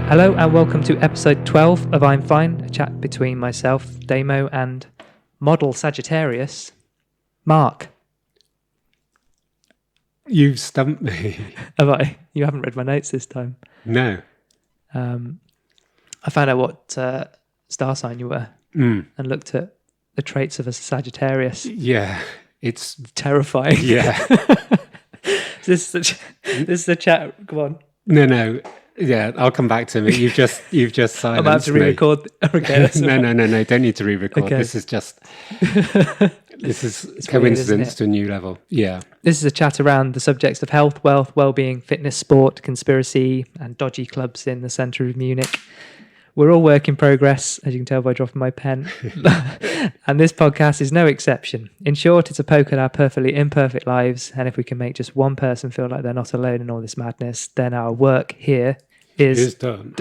Hello and welcome to episode 12 of I'm Fine, a chat between myself, Damo, and model Sagittarius, Mark. You've stumped me. Have I? You haven't read my notes this time. No. I found out what star sign you were and looked at the traits of a Sagittarius. Yeah, it's Terrifying. yeah. This is the chat. Come on. No. Yeah, I'll come back to me. You've just silenced I'm about to me. re-record. Okay, that's No. Don't need to re-record. Okay. This is just It's coincidence weird, isn't it? to a new level. Yeah. This is a chat around the subjects of health, wealth, well-being, fitness, sport, conspiracy, and dodgy clubs in the centre of Munich. We're all work in progress, as you can tell by dropping my pen. And this podcast is no exception. In short, it's a poke at our perfectly imperfect lives. And if we can make just one person feel like they're not alone in all this madness, then our work here is done.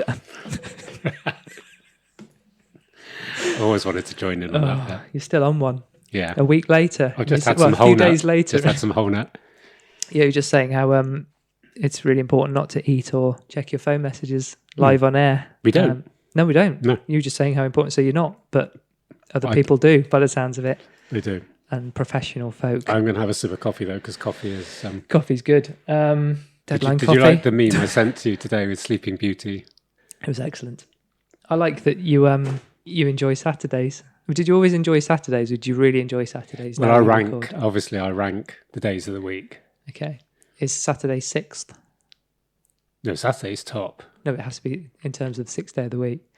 I always wanted to join in on that. You're still on one. Yeah. A week later. I've just had a some whole few days later. Just had some whole nut. Yeah, you're just saying how it's really important not to eat or check your phone messages live on air. We don't. No, we don't. No. You're just saying how important. So you're not, but other people do, by the sounds of it. They do. And professional folk. I'm going to have a sip of coffee though, because coffee is. Coffee's good. Deadline Did coffee. you like the meme I sent to you today with Sleeping Beauty? It was excellent. I like that you enjoy Saturdays. Did you always enjoy Saturdays, or did you really enjoy Saturdays? Well, now I that you rank. record? Obviously, I rank the days of the week. Okay. Is Saturday 6th? No, Saturday's top. No, it has to be in terms of the 6th day of the week.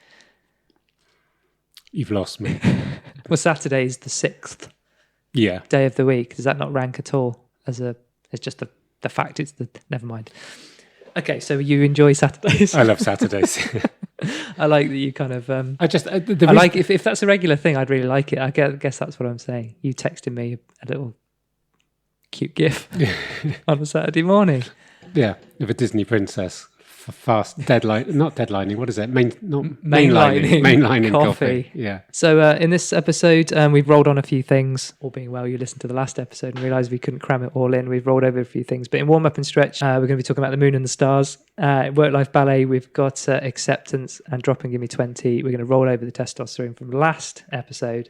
You've lost me. Well, Saturday is the 6th Yeah. day of the week. Does that not rank at all? It's just the fact. It's the never mind. Okay, so you enjoy Saturdays. I love Saturdays. I like that you kind of. I just. I like if that's a regular thing. I'd really like it. I guess that's what I'm saying. You texted me a little cute GIF on a Saturday morning. Yeah, of a Disney princess. Fast deadline, not deadlining. What is it? Mainlining coffee. Yeah. So in this episode, we've rolled on a few things. All being well, you listened to the last episode and realised we couldn't cram it all in. We've rolled over a few things, but in warm up and stretch, we're going to be talking about the moon and the stars. Work-life ballet. We've got acceptance and drop and give me 20. We're going to roll over the testosterone from last episode.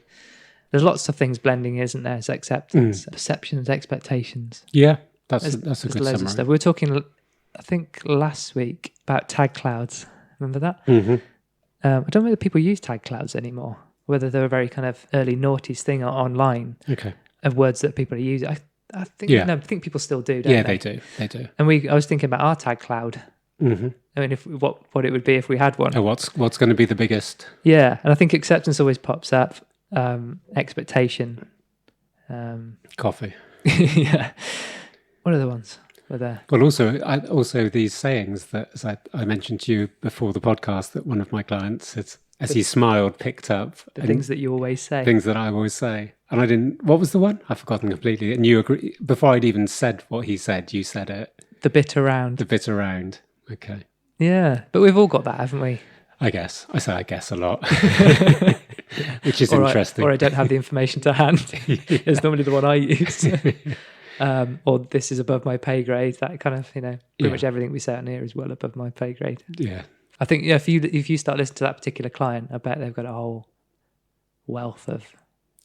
There's lots of things blending, isn't there? It's acceptance, perceptions, expectations. Yeah, that's a There's good loads summary. of stuff. We were talking, I think, last week about tag clouds. Remember that? Mm-hmm. I don't know whether people use tag clouds anymore, whether they're a very kind of early noughties thing online Okay. of words that people are using. I think Yeah. no, I think people still do, don't Yeah, they? they do. And I was thinking about our tag cloud. Mm-hmm. I mean, what it would be if we had one. Oh, what's going to be the biggest? Yeah, and I think acceptance always pops up. Expectation. Coffee. Yeah. What are the ones? Were there? Well, also these sayings that, as I mentioned to you before the podcast, that one of my clients, as he smiled, picked up The things that you always say. things that I always say. And I didn't. What was the one? I've forgotten completely. And you agree. Before I'd even said what he said, you said it. The bit around. The bit around. Okay. Yeah, but we've all got that, haven't we? I guess. I say I guess a lot. Which is Or interesting. I don't have the information to hand. It's normally the one I use. Or this is above my pay grade. That kind of, pretty much everything we say on here is well above my pay grade. Yeah. I think, if you start listening to that particular client, I bet they've got a whole wealth of.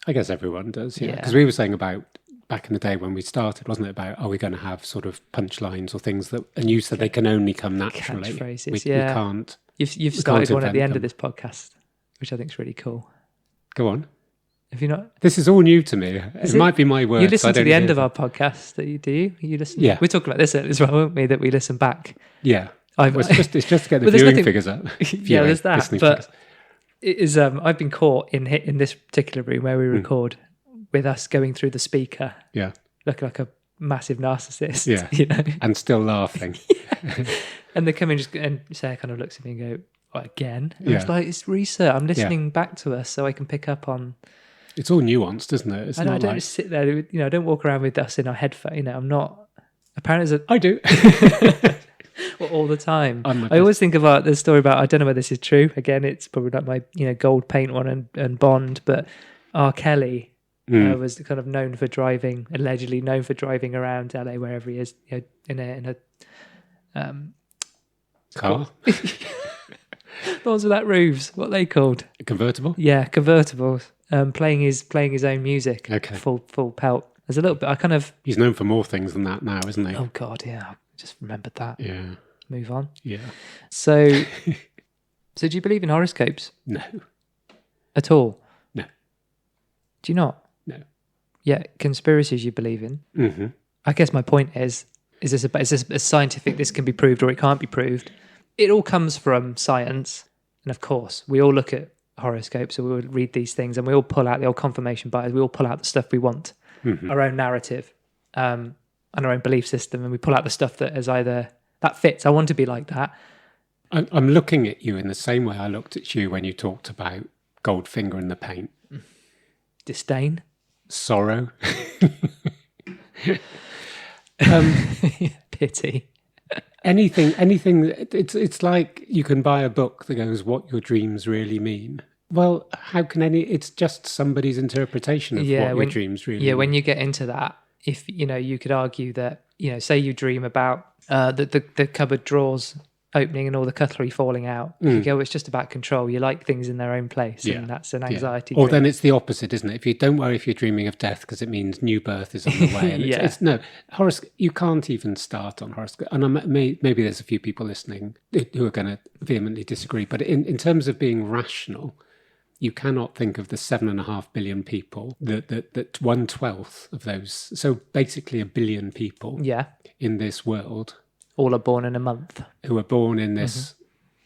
I guess everyone does, yeah. Yeah. Because we were saying about back in the day when we started, wasn't it, about, are we going to have sort of punchlines or things that, and you said they can only come naturally. Catchphrases, We yeah. can't. You've started one at the invent end of them. this podcast, which I think is really cool. Go on. Have you not? This is all new to me. It might be my words. You listen I to don't the end hear of them. our podcast, do you? You listen? Yeah. We're talking about this as well, weren't we? That we listen back. Yeah. I've- Well, it's just to get the But there's viewing nothing- figures up. Yeah, there's that. listening But figures. it is. I've been caught in this particular room where we record with us going through the speaker, Yeah. looking like a massive narcissist. Yeah. And still laughing. And they come in and Sarah kind of looks at me and go, "What, again?" And Yeah. it's like, it's research. I'm listening back to us so I can pick up on. It's all nuanced, isn't it? It's I not don't like... just sit there. I don't walk around with us in our headphones. I'm not. Apparently, I do. all the time. I'm I always think about the story about. I don't know whether this is true. Again, it's probably not my gold paint one and Bond, but R. Kelly was kind of allegedly known for driving around LA wherever he is, in a car. The ones without roofs. What are they called? A convertible? Yeah, convertibles. Playing his own music. Okay. Full pelt. There's a little bit. I kind of. He's known for more things than that now, isn't he? Oh God, yeah. I just remembered that. Yeah. Move on. Yeah. So do you believe in horoscopes No. at all? No. Do you not? No. Yeah, conspiracies you believe in. Mm-hmm. I guess my point is this a scientific? This can be proved or it can't be proved. It all comes from science, and of course, we all look at horoscopes, so we will read these things, and we all pull out the old confirmation bias. We all pull out the stuff we want, our own narrative, and our own belief system, and we pull out the stuff that is either that fits. I want to be like that. I'm looking at you in the same way I looked at you when you talked about Goldfinger and the paint. Disdain, sorrow, pity. anything. It's like you can buy a book that goes, "What your dreams really mean." Well, how can it's just somebody's interpretation of what your dreams really mean. Yeah, when you get into that, if you could argue that, say you dream about the cupboard drawers opening and all the cutlery falling out. You go, it's just about control. You like things in their own place, and that's an anxiety. Or then it's the opposite, isn't it? If you don't worry if you're dreaming of death, because it means new birth is on the way. And it's no horoscope. You can't even start on horoscope. And maybe there's a few people listening who are going to vehemently disagree. But in terms of being rational, you cannot think of the 7.5 billion people that 1/12 of those. So basically 1 billion people in this world. All are born in a month. Who are born in this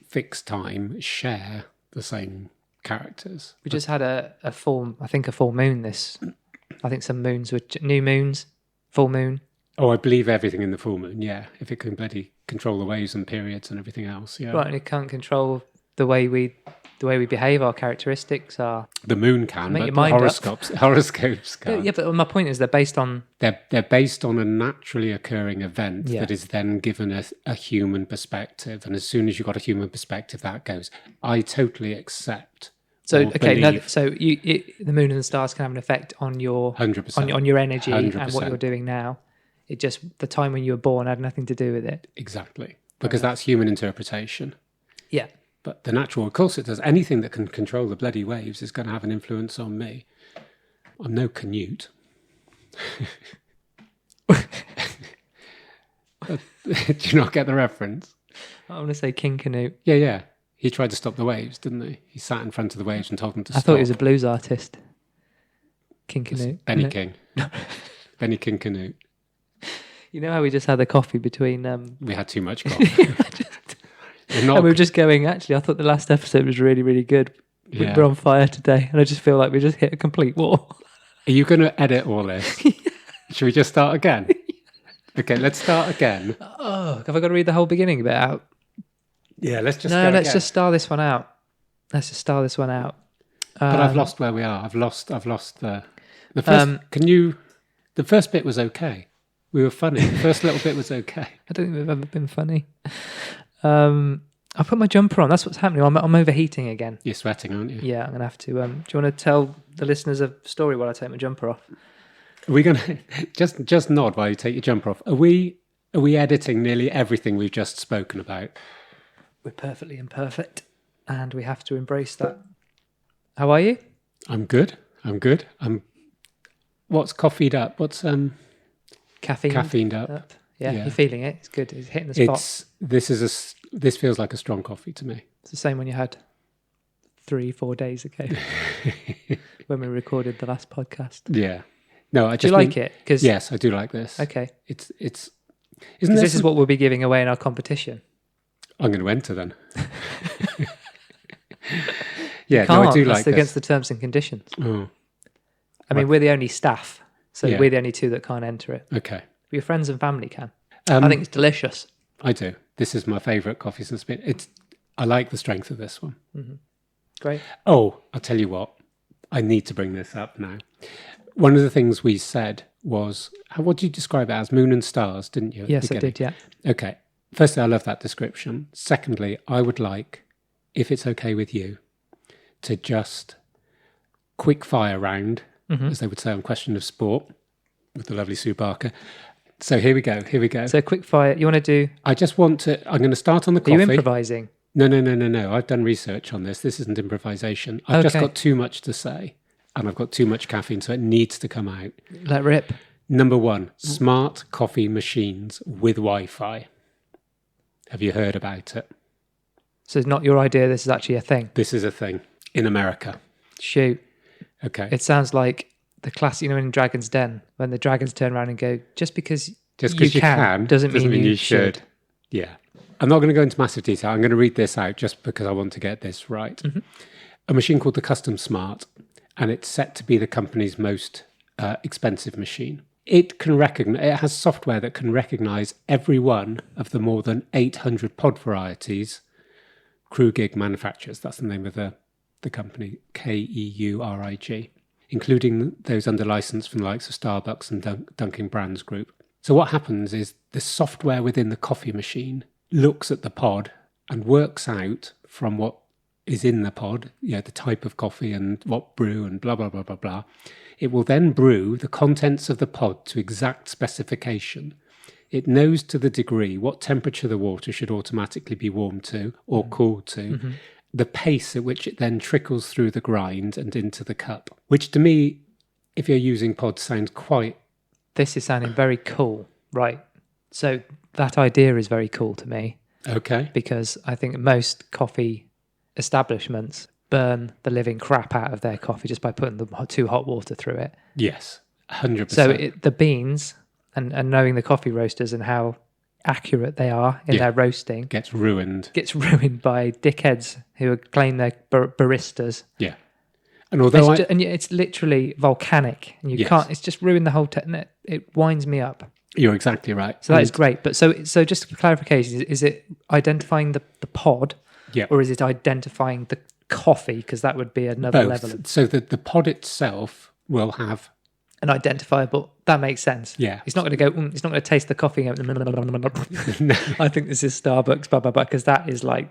fixed time share the same characters. We just had a full moon I think some moons were new moons, full moon. Oh, I believe everything in the full moon, yeah. If it can bloody control the waves and periods and everything else, yeah. Right, and it can't control the way we behave, our characteristics are. The moon can, Make but your mind horoscopes can. Yeah, but my point is they're based on they're based on a naturally occurring event that is then given a human perspective, and as soon as you've got a human perspective, that goes. I totally accept. So the moon and the stars can have an effect on your 100% on your energy 100%. And what you're doing now. It just the time when you were born had nothing to do with it. Exactly, because that's human interpretation. Yeah. But the natural, of course it does. Anything that can control the bloody waves is going to have an influence on me. I'm no Canute. Do you not get the reference? I'm going to say King Canute. Yeah. He tried to stop the waves, didn't he? He sat in front of the waves and told them to stop. I thought he was a blues artist. King Canute. Benny King. Benny King Canute. You know how we just had the coffee between... We had too much coffee. And we were just going, actually, I thought the last episode was really, really good. Yeah. We're on fire today. And I just feel like we just hit a complete wall. Are you going to edit all this? Should we just start again? Okay, let's start again. Oh, have I got to read the whole beginning bit out? Yeah, let's just just star this one out. Let's just star this one out. But I've lost where we are. I've lost the first... The first bit was okay. We were funny. The first little bit was okay. I don't think we've ever been funny. I put my jumper on. That's what's happening. I'm overheating again. You're sweating, aren't you? Yeah, I'm going to have to... do you want to tell the listeners a story while I take my jumper off? Are we going to... Just nod while you take your jumper off. Are we editing nearly everything we've just spoken about? We're perfectly imperfect, and we have to embrace that. How are you? I'm good. What's coffeed up? What's... Caffeined up. Yeah, you're feeling it. It's good. It's hitting the spot. This feels like a strong coffee to me. It's the same one you had 3-4 days ago when we recorded the last podcast. Yeah. No, do you like it? Yes, I do like this. Okay. It's this is what we'll be giving away in our competition. I'm going to enter then. Yeah, I do like this. That's against the terms and conditions. Oh. I mean, we're the only staff, so we're the only two that can't enter it. Okay. But your friends and family can. I think it's delicious. I do. This is my favourite coffee since been. I like the strength of this one. Mm-hmm. Great. Oh, I'll tell you what. I need to bring this up now. One of the things we said was, what did you describe it as? Moon and stars, didn't you? Yes, I did, yeah. Okay. Firstly, I love that description. Secondly, I would like, if it's okay with you, to just quick fire round, as they would say on Question of Sport, with the lovely Sue Barker. So here we go. So quick fire. You want to do... I'm going to start on the coffee. Are you improvising? No. I've done research on this. This isn't improvisation. I've just Okay. got too much to say, and I've got too much caffeine, so it needs to come out. Let rip. Number one, smart coffee machines with Wi-Fi. Have you heard about it? So it's not your idea. This is actually a thing. This is a thing in America. Shoot. Okay. It sounds like the classic, in Dragon's Den, when the dragons turn around and go, just because Just because you can doesn't mean you should. Yeah. I'm not going to go into massive detail. I'm going to read this out just because I want to get this right. Mm-hmm. A machine called the Custom Smart, and it's set to be the company's most expensive machine. It has software that can recognize every one of the more than 800 pod varieties Keurig manufactures. That's the name of the company, Keurig, including those under license from the likes of Starbucks and Dunkin' Brands Group. So what happens is the software within the coffee machine looks at the pod and works out from what is in the pod, the type of coffee and what brew and blah, blah, blah, blah, blah. It will then brew the contents of the pod to exact specification. It knows to the degree what temperature the water should automatically be warmed to or cooled to, the pace at which it then trickles through the grind and into the cup, which to me, if you're using pods, sounds quite... This is sounding very cool, right? So that idea is very cool to me. Okay. Because I think most coffee establishments burn the living crap out of their coffee just by putting the too hot water through it. Yes, 100%. So the beans and knowing the coffee roasters and how accurate they are in their roasting gets ruined by dickheads who claim they're baristas. Yeah. And although it's literally volcanic, and you can't. It's just ruined the whole. It winds me up. You're exactly right. So that is great. But so just for clarification, is it identifying the pod, or is it identifying the coffee? Because that would be another level. So the pod itself will have an identifiable. That makes sense. Yeah. It's not going to go. It's not going to taste the coffee. No. I think this is Starbucks. Blah blah blah. Because that is like.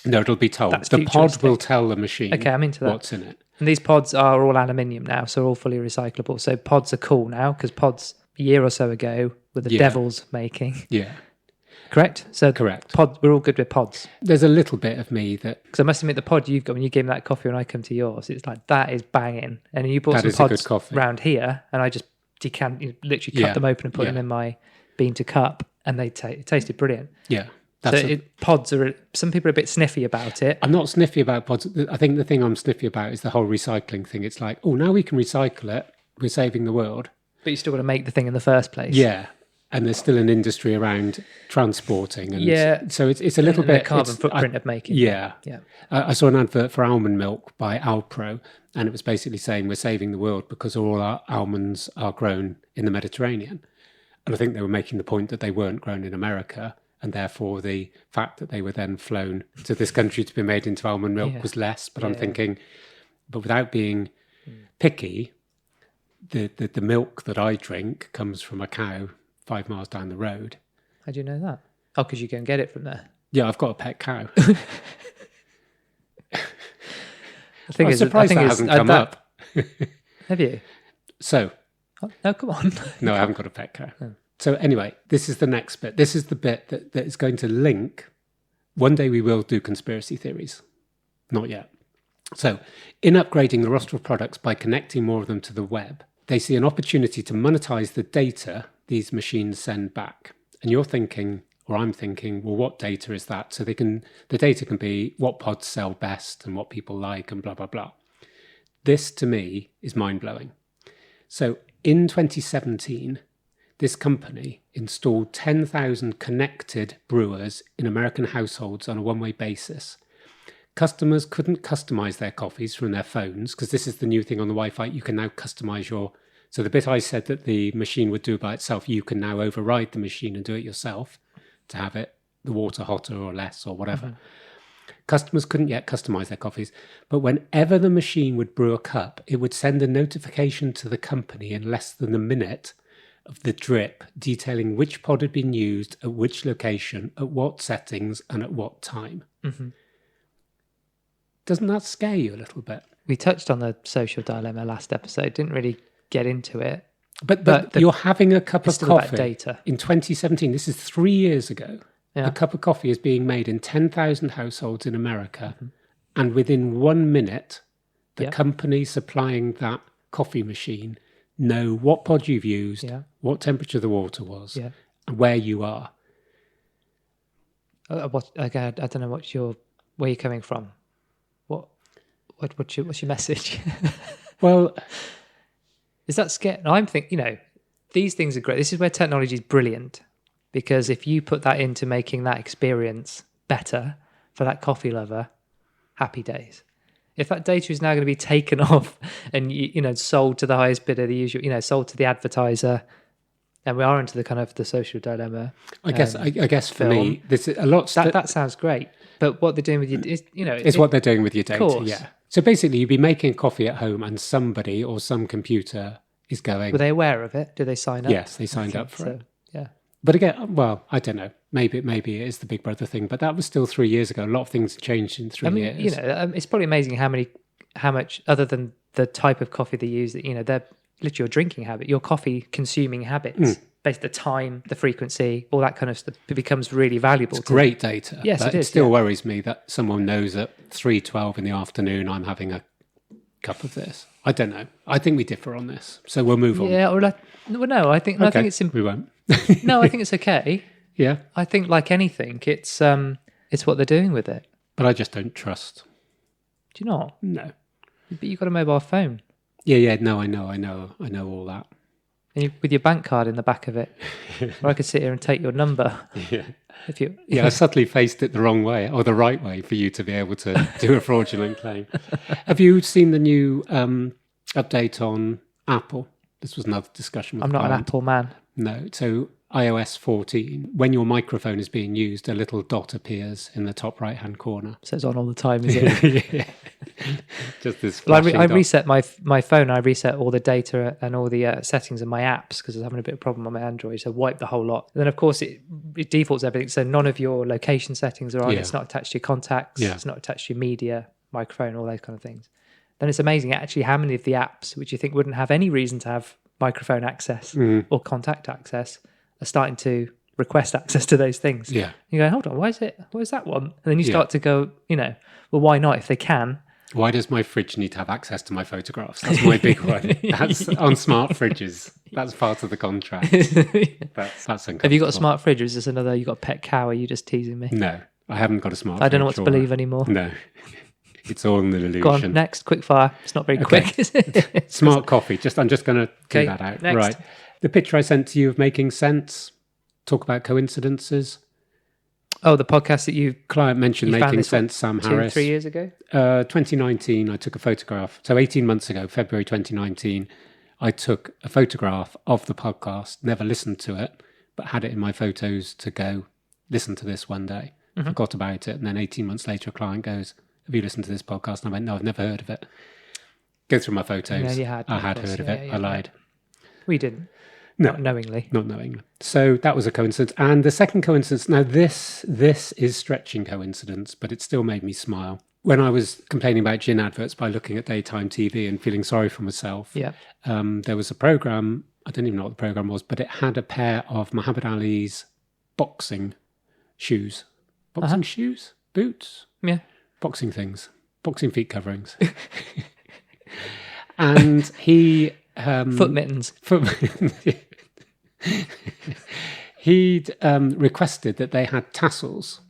No, it'll be told. The pod will tell the machine. Okay, I'm into that. What's in it. And these pods are all aluminium now, so all fully recyclable. So pods are cool now because pods a year or so ago were the devil's making. Yeah. Correct? So correct. Pods, we're all good with pods. There's a little bit of me that... Because I must admit, the pod you've got, when you gave me that coffee when I come to yours, it's like, that is banging. And you bought some pods around here, and I just literally cut them open and put them in my bean to cup, and they it tasted brilliant. Yeah. Pods are... Some people are a bit sniffy about it. I'm not sniffy about pods. I think the thing I'm sniffy about is the whole recycling thing. It's like, oh, now we can recycle it. We're saving the world. But you still got to make the thing in the first place. Yeah. And there's still an industry around transporting. And so it's a little bit... the carbon footprint of making. Yeah. I saw an advert for almond milk by Alpro, and it was basically saying we're saving the world because all our almonds are grown in the Mediterranean. And I think they were making the point that they weren't grown in America, and therefore the fact that they were then flown to this country to be made into almond milk was less. But I'm thinking, but without being picky, the milk that I drink comes from a cow 5 miles down the road. How do you know that? Oh, because you go and get it from there. Yeah, I've got a pet cow. I'm surprised that hasn't come up. Have you? So. Oh, no, come on. No, I haven't got a pet cow. Oh. So anyway, this is the next bit. This is the bit that is going to link. One day we will do conspiracy theories. Not yet. So in upgrading the roster of products by connecting more of them to the web, they see an opportunity to monetize the data these machines send back. And you're thinking, or I'm thinking, well, what data is that? So the data can be what pods sell best and what people like and blah, blah, blah. This to me is mind-blowing. So in 2017, this company installed 10,000 connected brewers in American households on a one-way basis. Customers couldn't customize their coffees from their phones because this is the new thing on the Wi-Fi. You can now customize your... So the bit I said that the machine would do by itself, you can now override the machine and do it yourself to have it the water hotter or less or whatever. Mm-hmm. Customers couldn't yet customize their coffees, but whenever the machine would brew a cup, it would send a notification to the company in less than a minute of the drip detailing which pod had been used at which location, at what settings, and at what time. Mm-hmm. Doesn't that scare you a little bit? We touched on the social dilemma last episode, didn't really get into it. But you're having a cup of coffee data. in 2017. This is 3 years ago. Yeah. A cup of coffee is being made in 10,000 households in America, and within 1 minute, the company supplying that coffee machine know what pod you've used, what temperature the water was, and where you are. I don't know where you're coming from. What's your message? Well, is that scary? I'm thinking, these things are great. This is where technology is brilliant, because if you put that into making that experience better for that coffee lover, happy days. If that data is now going to be taken off and sold to the highest bidder, the usual, sold to the advertiser, and we are into the kind of the social dilemma. I guess for me, this is a lot. That sounds great, but what they're doing with it's what they're doing with your data. Yeah. So basically, you'd be making coffee at home, and somebody or some computer is going. Were they aware of it? Did they sign up? Yes, they signed up for it. Yeah. But again, well, I don't know. Maybe it is the Big Brother thing, but that was still 3 years ago. A lot of things changed in 3 years. It's probably amazing how much, other than the type of coffee they use, that they're literally your drinking habit, your coffee consuming habits, based the time, the frequency, all that kind of stuff, it becomes really valuable. It's great data. Yes, but it is. It still worries me that someone knows at 3:12 in the afternoon I'm having a cup of this. I don't know. I think we differ on this, so we'll move on. Yeah, no, I think it's we won't. No, I think it's okay. Yeah, I think like anything, it's what they're doing with it. But I just don't trust. Do you not? No. But you've got a mobile phone. Yeah. No, I know all that. And with your bank card in the back of it, or I could sit here and take your number. Yeah. If you. Yeah, I subtly faced it the wrong way or the right way for you to be able to do a fraudulent claim. Have you seen the new update on Apple? This was another discussion with I'm not an Apple man. No. So iOS 14, when your microphone is being used, a little dot appears in the top right-hand corner. So it's on all the time, is it? Yeah. Just this Well, flashing I dot. reset my phone. I reset all the data and all the settings of my apps because I was having a bit of a problem on my Android. So wipe the whole lot. And then, of course, it defaults everything. So none of your location settings are on. Yeah. It's not attached to your contacts. Yeah. It's not attached to your media, microphone, all those kind of things. Then it's amazing actually how many of the apps, which you think wouldn't have any reason to have microphone access or contact access, are starting to request access to those things. Yeah. You go, hold on, where's that one? And then you start to go, well, why not if they can? Why does my fridge need to have access to my photographs? That's my big one. That's on smart fridges. That's part of the contract. That's uncomfortable. Have you got a smart fridge, or is this another, you got a pet cow? Are you just teasing me? No, I haven't got a smart fridge. I don't know what to believe anymore. No, it's all an illusion. Go on, next, quick fire. It's not very quick, is it? Smart coffee. I'm just going to do that out. Next. Right. The picture I sent to you of Making Sense, talk about coincidences. Oh, the podcast that you Client mentioned found Making this, Sense, Sam Harris. 3 years ago? 2019, I took a photograph. So 18 months ago, February 2019, I took a photograph of the podcast, never listened to it, but had it in my photos to go listen to this one day. Forgot about it. And then 18 months later, a client goes, have you listened to this podcast? And I went, no, I've never heard of it. Go through my photos. Yeah, you had. I had heard of it. I lied. We didn't. No. Not knowingly. Not knowingly. So that was a coincidence. And the second coincidence, now this is stretching coincidence, but it still made me smile. When I was complaining about gin adverts by looking at daytime TV and feeling sorry for myself, there was a program, I don't even know what the program was, but it had a pair of Muhammad Ali's boxing shoes. Boxing shoes? Boots? Yeah. Boxing things. Boxing feet coverings. And he... foot mittens. He'd requested that they had tassels,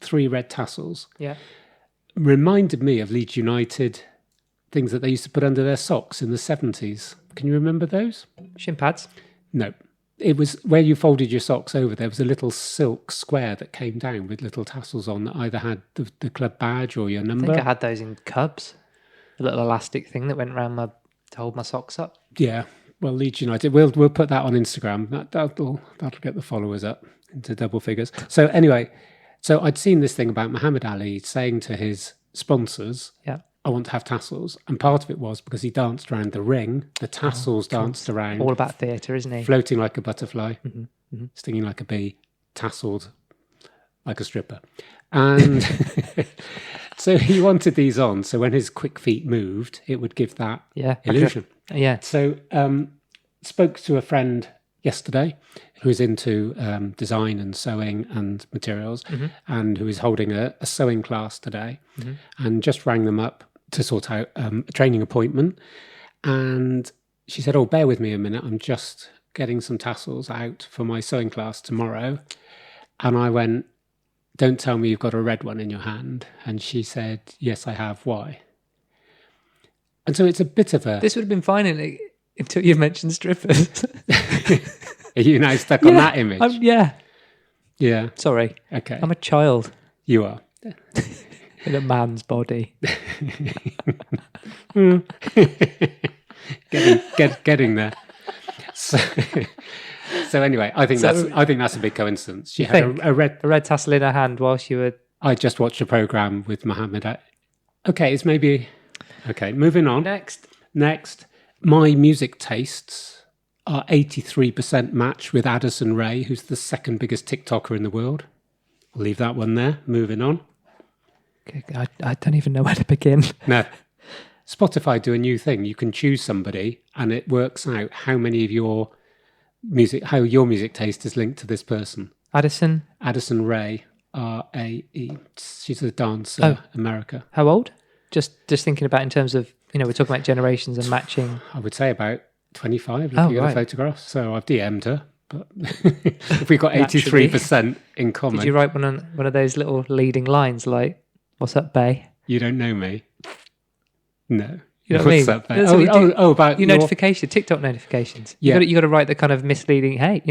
3 red tassels. Yeah. Reminded me of Leeds United, things that they used to put under their socks in the 70s. Can you remember those? Shin pads? No. It was where you folded your socks over, there was a little silk square that came down with little tassels on that either had the club badge or your number. I think I had those in Cubs. A little elastic thing that went around to hold my socks up. Yeah. Well, Leeds United, we'll put that on Instagram. That'll get the followers up into double figures. So anyway, so I'd seen this thing about Muhammad Ali saying to his sponsors, I want to have tassels. And part of it was because he danced around the ring. The tassels danced around. All about theatre, isn't he? Floating like a butterfly, stinging like a bee, tasseled like a stripper. And so he wanted these on. So when his quick feet moved, it would give that illusion. Yeah. So spoke to a friend yesterday, who is into design and sewing and materials, and who is holding a sewing class today, and just rang them up to sort out a training appointment. And she said, "Oh, bear with me a minute. I'm just getting some tassels out for my sewing class tomorrow." And I went, "Don't tell me you've got a red one in your hand." And she said, "Yes, I have. Why?" And so it's a bit of a... This would have been fine until you mentioned strippers. Are you now stuck on that image? Yeah. Yeah. Sorry. Okay. I'm a child You are. in a man's body. Getting there. So anyway, I think that's a big coincidence. She had a red tassel in her hand whilst you were... I just watched a program with Mohammed. Okay, it's maybe... Okay, moving on. Next, my music tastes are 83% match with Addison Rae, who's the second biggest TikToker in the world. We'll leave that one there. Moving on. Okay, I don't even know where to begin. No. Spotify do a new thing. You can choose somebody and it works out how many of your music taste is linked to this person. Addison Rae, R-A-E. She's a dancer, America. How old? Just thinking about in terms of, we're talking about generations and matching. I would say about 25 looking at the photographs. So I've DM'd her, but if we've got 83% in common. Did you write one of those little leading lines like, "What's up, bae? You don't know me." No. You know what I mean? Up, bae? About your notification, TikTok notifications. Yeah. You got to write the kind of misleading, hey,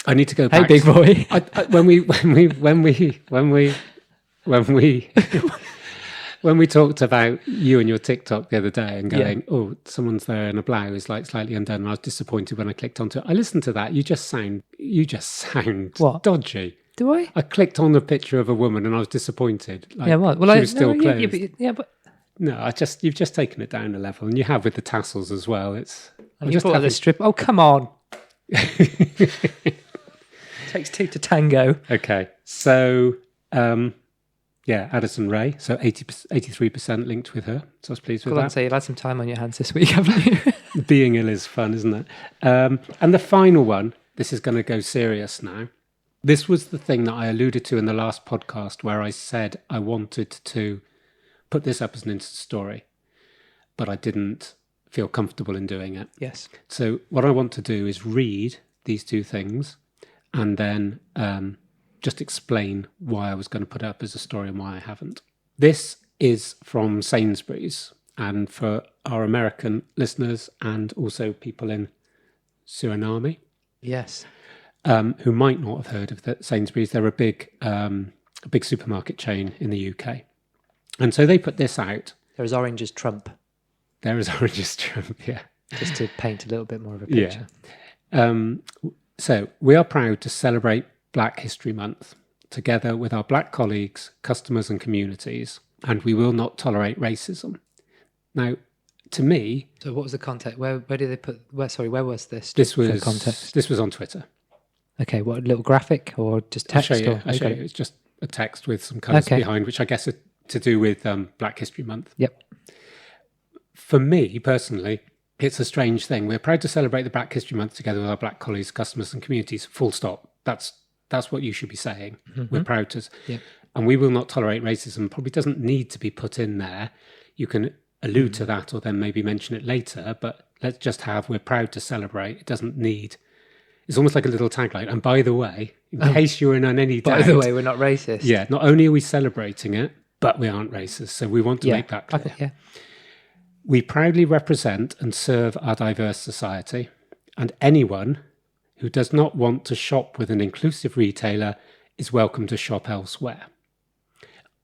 I need to go back. Hey, big boy. When we talked about you and your TikTok the other day and going, "Oh, someone's there in a blouse, like slightly undone," and I was disappointed when I clicked onto it. I listened to that. You just sound what? Dodgy. Do I? I clicked on the picture of a woman and I was disappointed. Like, what? Well, she was still clothed. But No, you've just taken it down a level, and you have with the tassels as well. It's you bought the strip. Oh, come on! Takes two to tango. Okay, so. Addison Rae, so 83% linked with her. So I was pleased with that. So you've had some time on your hands this week, haven't you? Being ill is fun, isn't it? And the final one, this is going to go serious now. This was the thing that I alluded to in the last podcast where I said I wanted to put this up as an Insta story, but I didn't feel comfortable in doing it. Yes. So what I want to do is read these two things and then... just explain why I was going to put it up as a story and why I haven't. This is from Sainsbury's, and for our American listeners and also people in Suriname, yes, who might not have heard of Sainsbury's. They're a big supermarket chain in the UK, and so they put this out. They're as orange as Trump. They're as orange as Trump, yeah. Just to paint a little bit more of a picture. Yeah. So we are proud to celebrate Black History Month, together with our Black colleagues, customers and communities, and we will not tolerate racism. Now, to me... So what was the context? Where did they put... where was this? This was on Twitter. Okay, what, a little graphic or just text? I'll show you. It's just a text with some colours behind, which I guess are to do with Black History Month. Yep. For me, personally, it's a strange thing. We're proud to celebrate the Black History Month together with our Black colleagues, customers and communities. Full stop. That's what you should be saying. Mm-hmm. We're proud to... Yep. And we will not tolerate racism. Probably doesn't need to be put in there. You can allude to that or then maybe mention it later, but let's just have, we're proud to celebrate. It doesn't need... It's almost like a little tagline. And by the way, in case you're in any doubt... By the way, we're not racist. Yeah, not only are we celebrating it, but we aren't racist. So we want to make that clear. We proudly represent and serve our diverse society, and anyone who does not want to shop with an inclusive retailer is welcome to shop elsewhere.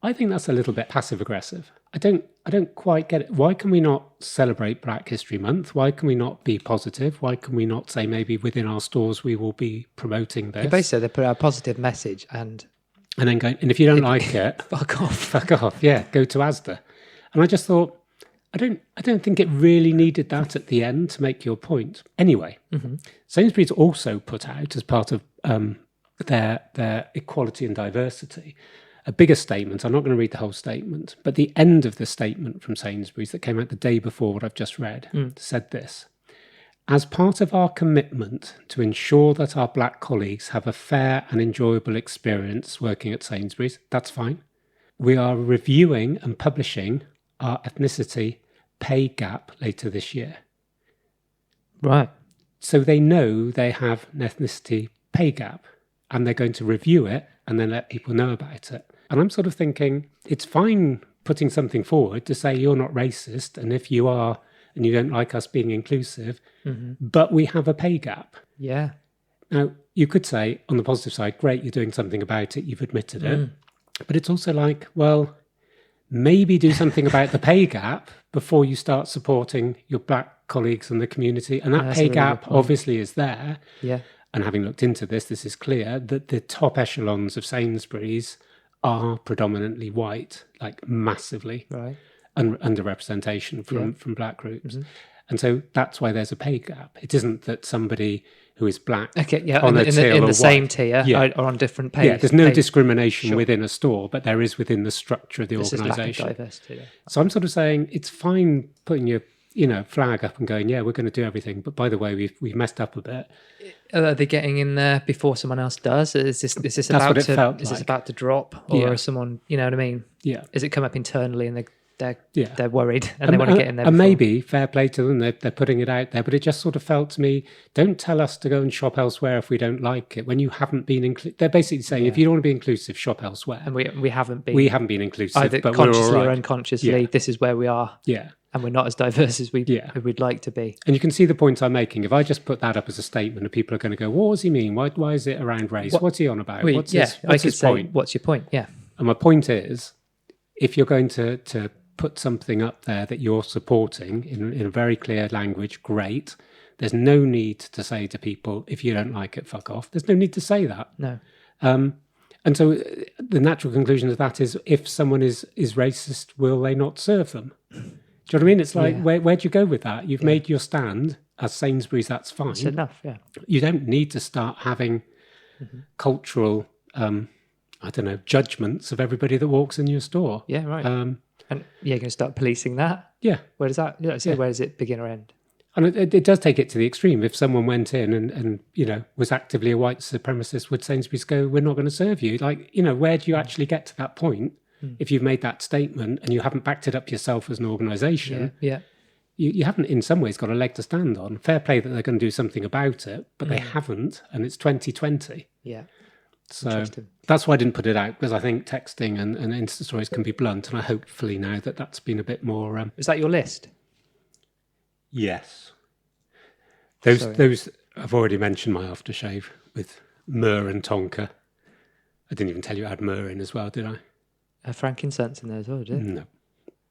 I think that's a little bit passive-aggressive. I don't quite get it. Why can we not celebrate Black History Month? Why can we not be positive? Why can we not say maybe within our stores we will be promoting this? Basically, they put out a positive message and then go, and if you don't like it... Fuck off. Fuck off, yeah, go to Asda. And I just thought, I don't think it really needed that at the end to make your point. Anyway, Sainsbury's also put out, as part of their equality and diversity, a bigger statement. I'm not going to read the whole statement, but the end of the statement from Sainsbury's that came out the day before what I've just read said this: As part of our commitment to ensure that our black colleagues have a fair and enjoyable experience working at Sainsbury's, that's fine. We are reviewing and publishing our ethnicity pay gap later this year. Right. So they know they have an ethnicity pay gap, and they're going to review it and then let people know about it. And I'm sort of thinking, it's fine putting something forward to say you're not racist, and if you are and you don't like us being inclusive, but we have a pay gap. Yeah. Now, you could say, on the positive side, great, you're doing something about it, you've admitted it. But it's also like, well, maybe do something about the pay gap before you start supporting your black colleagues and the community. And that pay gap obviously is there. Yeah. And having looked into this is clear that the top echelons of Sainsbury's are predominantly white, like massively. Right. Underrepresentation from black groups. And so that's why there's a pay gap. It isn't that somebody who is black on in the same tier are on different pay. Yeah, there's no discrimination within a store, but there is within the structure of the organisation. So I'm sort of saying it's fine putting your flag up and going, yeah, we're going to do everything, but by the way, we've messed up a bit. Are they getting in there before someone else does? Is this That's about what it to felt is like. this about to drop, or is someone, you know what I mean? Yeah. Is it come up internally and they're worried and they want to get in there? And maybe fair play to them, they're putting it out there, but it just sort of felt to me, don't tell us to go and shop elsewhere if we don't like it. When you haven't been they're basically saying, if you don't want to be inclusive, shop elsewhere. And we haven't been. We haven't been inclusive, either but consciously we're all right. or unconsciously. This is where we are. Yeah. And we're not as diverse as we'd like to be. And you can see the point I'm making. If I just put that up as a statement, and people are going to go, what does he mean? Why is it around race? What's he on about? What's his point? What's your point? Yeah. And my point is, if you're going to put something up there that you're supporting in a very clear language, great. There's no need to say to people, if you don't like it, fuck off. There's no need to say that. No. And so the natural conclusion of that is, if someone is racist, will they not serve them? Do you know what I mean? It's like, where do you go with that? You've made your stand. As Sainsbury's, that's fine. It's enough, yeah. You don't need to start having cultural, judgments of everybody that walks in your store. Yeah, right. And you're going to start policing that? Yeah. Where does that, where does it begin or end? And it does take it to the extreme. If someone went in and was actively a white supremacist, would Sainsbury's go, we're not going to serve you? Like, where do you actually get to that point if you've made that statement and you haven't backed it up yourself as an organisation? Yeah. You haven't, in some ways, got a leg to stand on. Fair play that they're going to do something about it, but they haven't, and it's 2020. Yeah. So that's why I didn't put it out, because I think texting and Insta stories can be blunt, and I hopefully now that's been a bit more... Is that your list? Yes. Those I've already mentioned my aftershave with myrrh and tonka. I didn't even tell you I had myrrh in as well, did I? Frankincense in there as well, did it?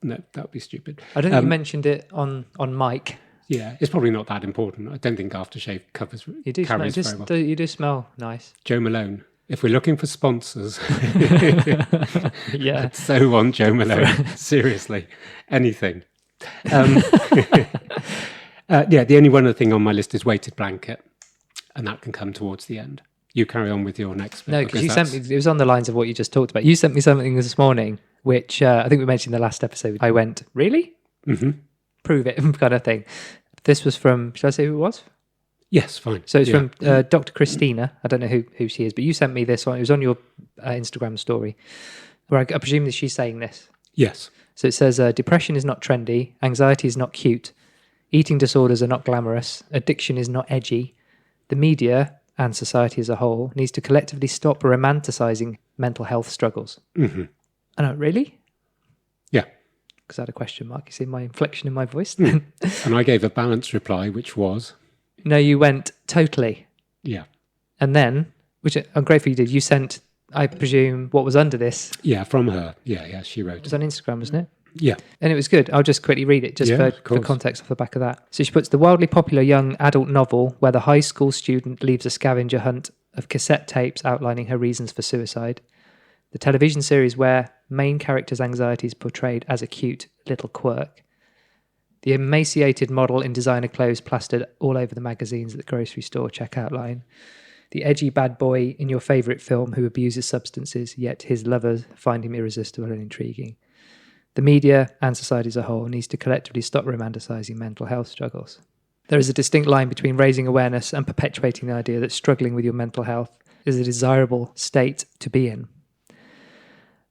No, that would be stupid. I don't think you mentioned it on mic. Yeah, it's probably not that important. I don't think aftershave carries very well. You do smell nice. Joe Malone. If we're looking for sponsors, yeah, so on Joe Malone. Seriously, anything. The only one other thing on my list is weighted blanket, and that can come towards the end. You carry on with your next bit. No, because you sent me, it was on the lines of what you just talked about. You sent me something this morning, which I think we mentioned in the last episode. I went, really? Mm-hmm. Prove it, kind of thing. This was from, should I say who it was? Yes, fine. So it's from Dr. Christina. I don't know who she is, but you sent me this one. It was on your Instagram story, where I presume that she's saying this. Yes. So it says, depression is not trendy, anxiety is not cute, eating disorders are not glamorous, addiction is not edgy. The media and society as a whole needs to collectively stop romanticising mental health struggles. Mm-hmm. I know, really? Yeah. Because I had a question mark. You see my inflection in my voice? And I gave a balanced reply, which was... No, you went, totally. Yeah. And then, which I'm grateful you did, you sent, I presume, what was under this. Yeah, from her. Yeah, she wrote. It was on Instagram, wasn't it? Yeah. And it was good. I'll just quickly read it, just for context off the back of that. So she puts, the wildly popular young adult novel where the high school student leaves a scavenger hunt of cassette tapes outlining her reasons for suicide. The television series where main character's anxiety is portrayed as a cute little quirk. The emaciated model in designer clothes plastered all over the magazines at the grocery store checkout line. The edgy bad boy in your favourite film who abuses substances, yet his lovers find him irresistible and intriguing. The media and society as a whole needs to collectively stop romanticising mental health struggles. There is a distinct line between raising awareness and perpetuating the idea that struggling with your mental health is a desirable state to be in.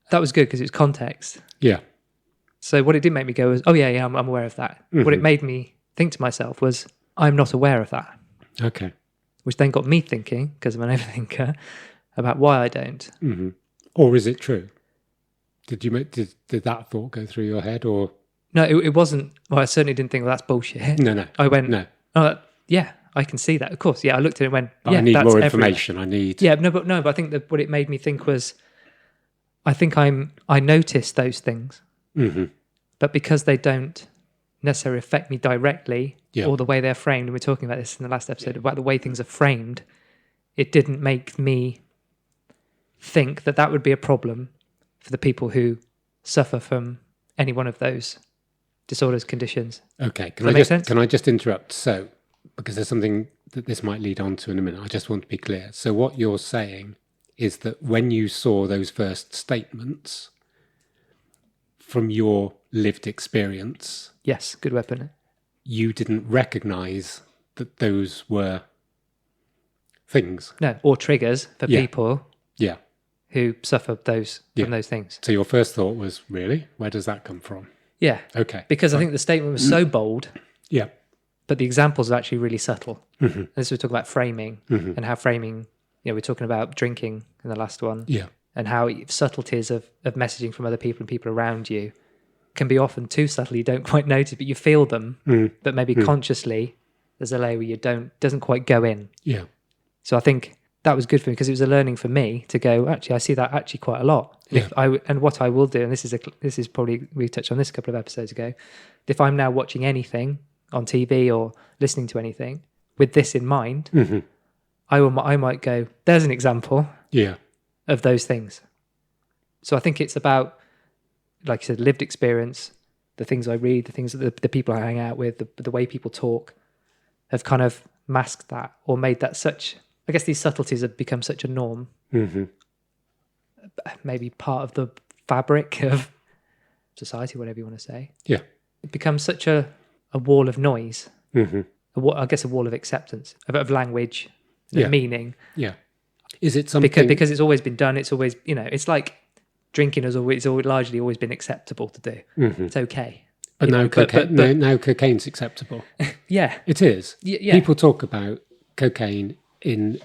That was good because it was context. Yeah. So what it did make me go was, oh yeah, I'm aware of that. Mm-hmm. What it made me think to myself was, I'm not aware of that. Okay. Which then got me thinking, because I'm an overthinker, about why I don't. Mm-hmm. Or is it true? Did that thought go through your head, or? No, it wasn't. Well, I certainly didn't think, well, that's bullshit. No. I went, no. Oh, yeah, I can see that. Of course, yeah. I looked at it and went, but yeah, I need that's more information. everywhere. I need. Yeah, but I think that what it made me think was, I think I notice those things, mm-hmm. but because they don't necessarily affect me directly, or the way they're framed, and we were talking about this in the last episode about the way things are framed, it didn't make me think that would be a problem for the people who suffer from any one of those disorders, conditions. Okay, can I just interrupt? So, because there's something that this might lead on to in a minute, I just want to be clear. So what you're saying is that when you saw those first statements from your lived experience... Yes, good weapon. You didn't recognise that those were things. No, or triggers for people who suffer from those things. So your first thought was, really? Where does that come from? Yeah. Okay. Because I think the statement was so bold. Yeah. But the examples are actually really subtle. Mm-hmm. This we talk about framing and how framing, we're talking about drinking in the last one. Yeah. And how subtleties of messaging from other people and people around you can be often too subtle you don't quite notice, but you feel them. But maybe consciously there's a layer where you doesn't quite go in. Yeah. So I think that was good for me because it was a learning for me to go, actually, I see that actually quite a lot. Yeah. And what I will do, and this is probably, we touched on this a couple of episodes ago, if I'm now watching anything on TV or listening to anything with this in mind, I might go, there's an example of those things. So I think it's about, like you said, lived experience, the things I read, the things that the people I hang out with, the way people talk have kind of masked that or made that such... I guess these subtleties have become such a norm, maybe part of the fabric of society, whatever you want to say. Yeah. It becomes such a wall of noise, I guess a wall of acceptance, of language, of meaning. Yeah. Is it something... Because it's always been done, it's always, it's like drinking has always largely always been acceptable to do. It's okay. But now, now cocaine's acceptable. Yeah. It is. Yeah. People talk about cocaine in,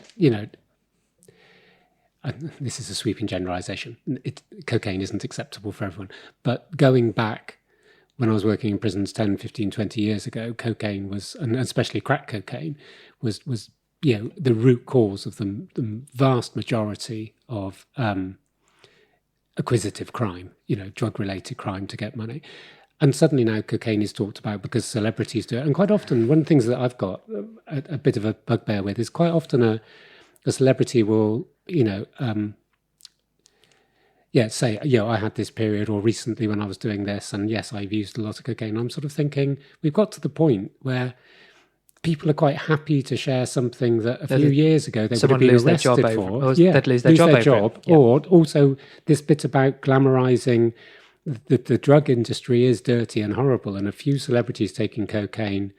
this is a sweeping generalization. Cocaine isn't acceptable for everyone. But going back, when I was working in prisons 10, 15, 20 years ago, cocaine was, and especially crack cocaine, was the root cause of the vast majority of acquisitive crime, drug-related crime to get money. And suddenly now cocaine is talked about because celebrities do it. And quite often, one of the things that I've got a bit of a bugbear with is quite often a celebrity will, say, I had this period, or recently when I was doing this, and yes, I've used a lot of cocaine. I'm sort of thinking we've got to the point where people are quite happy to share something that a few years ago they would have been arrested for. They'd lose their job. Or also this bit about glamorizing the drug industry is dirty and horrible, and a few celebrities taking cocaine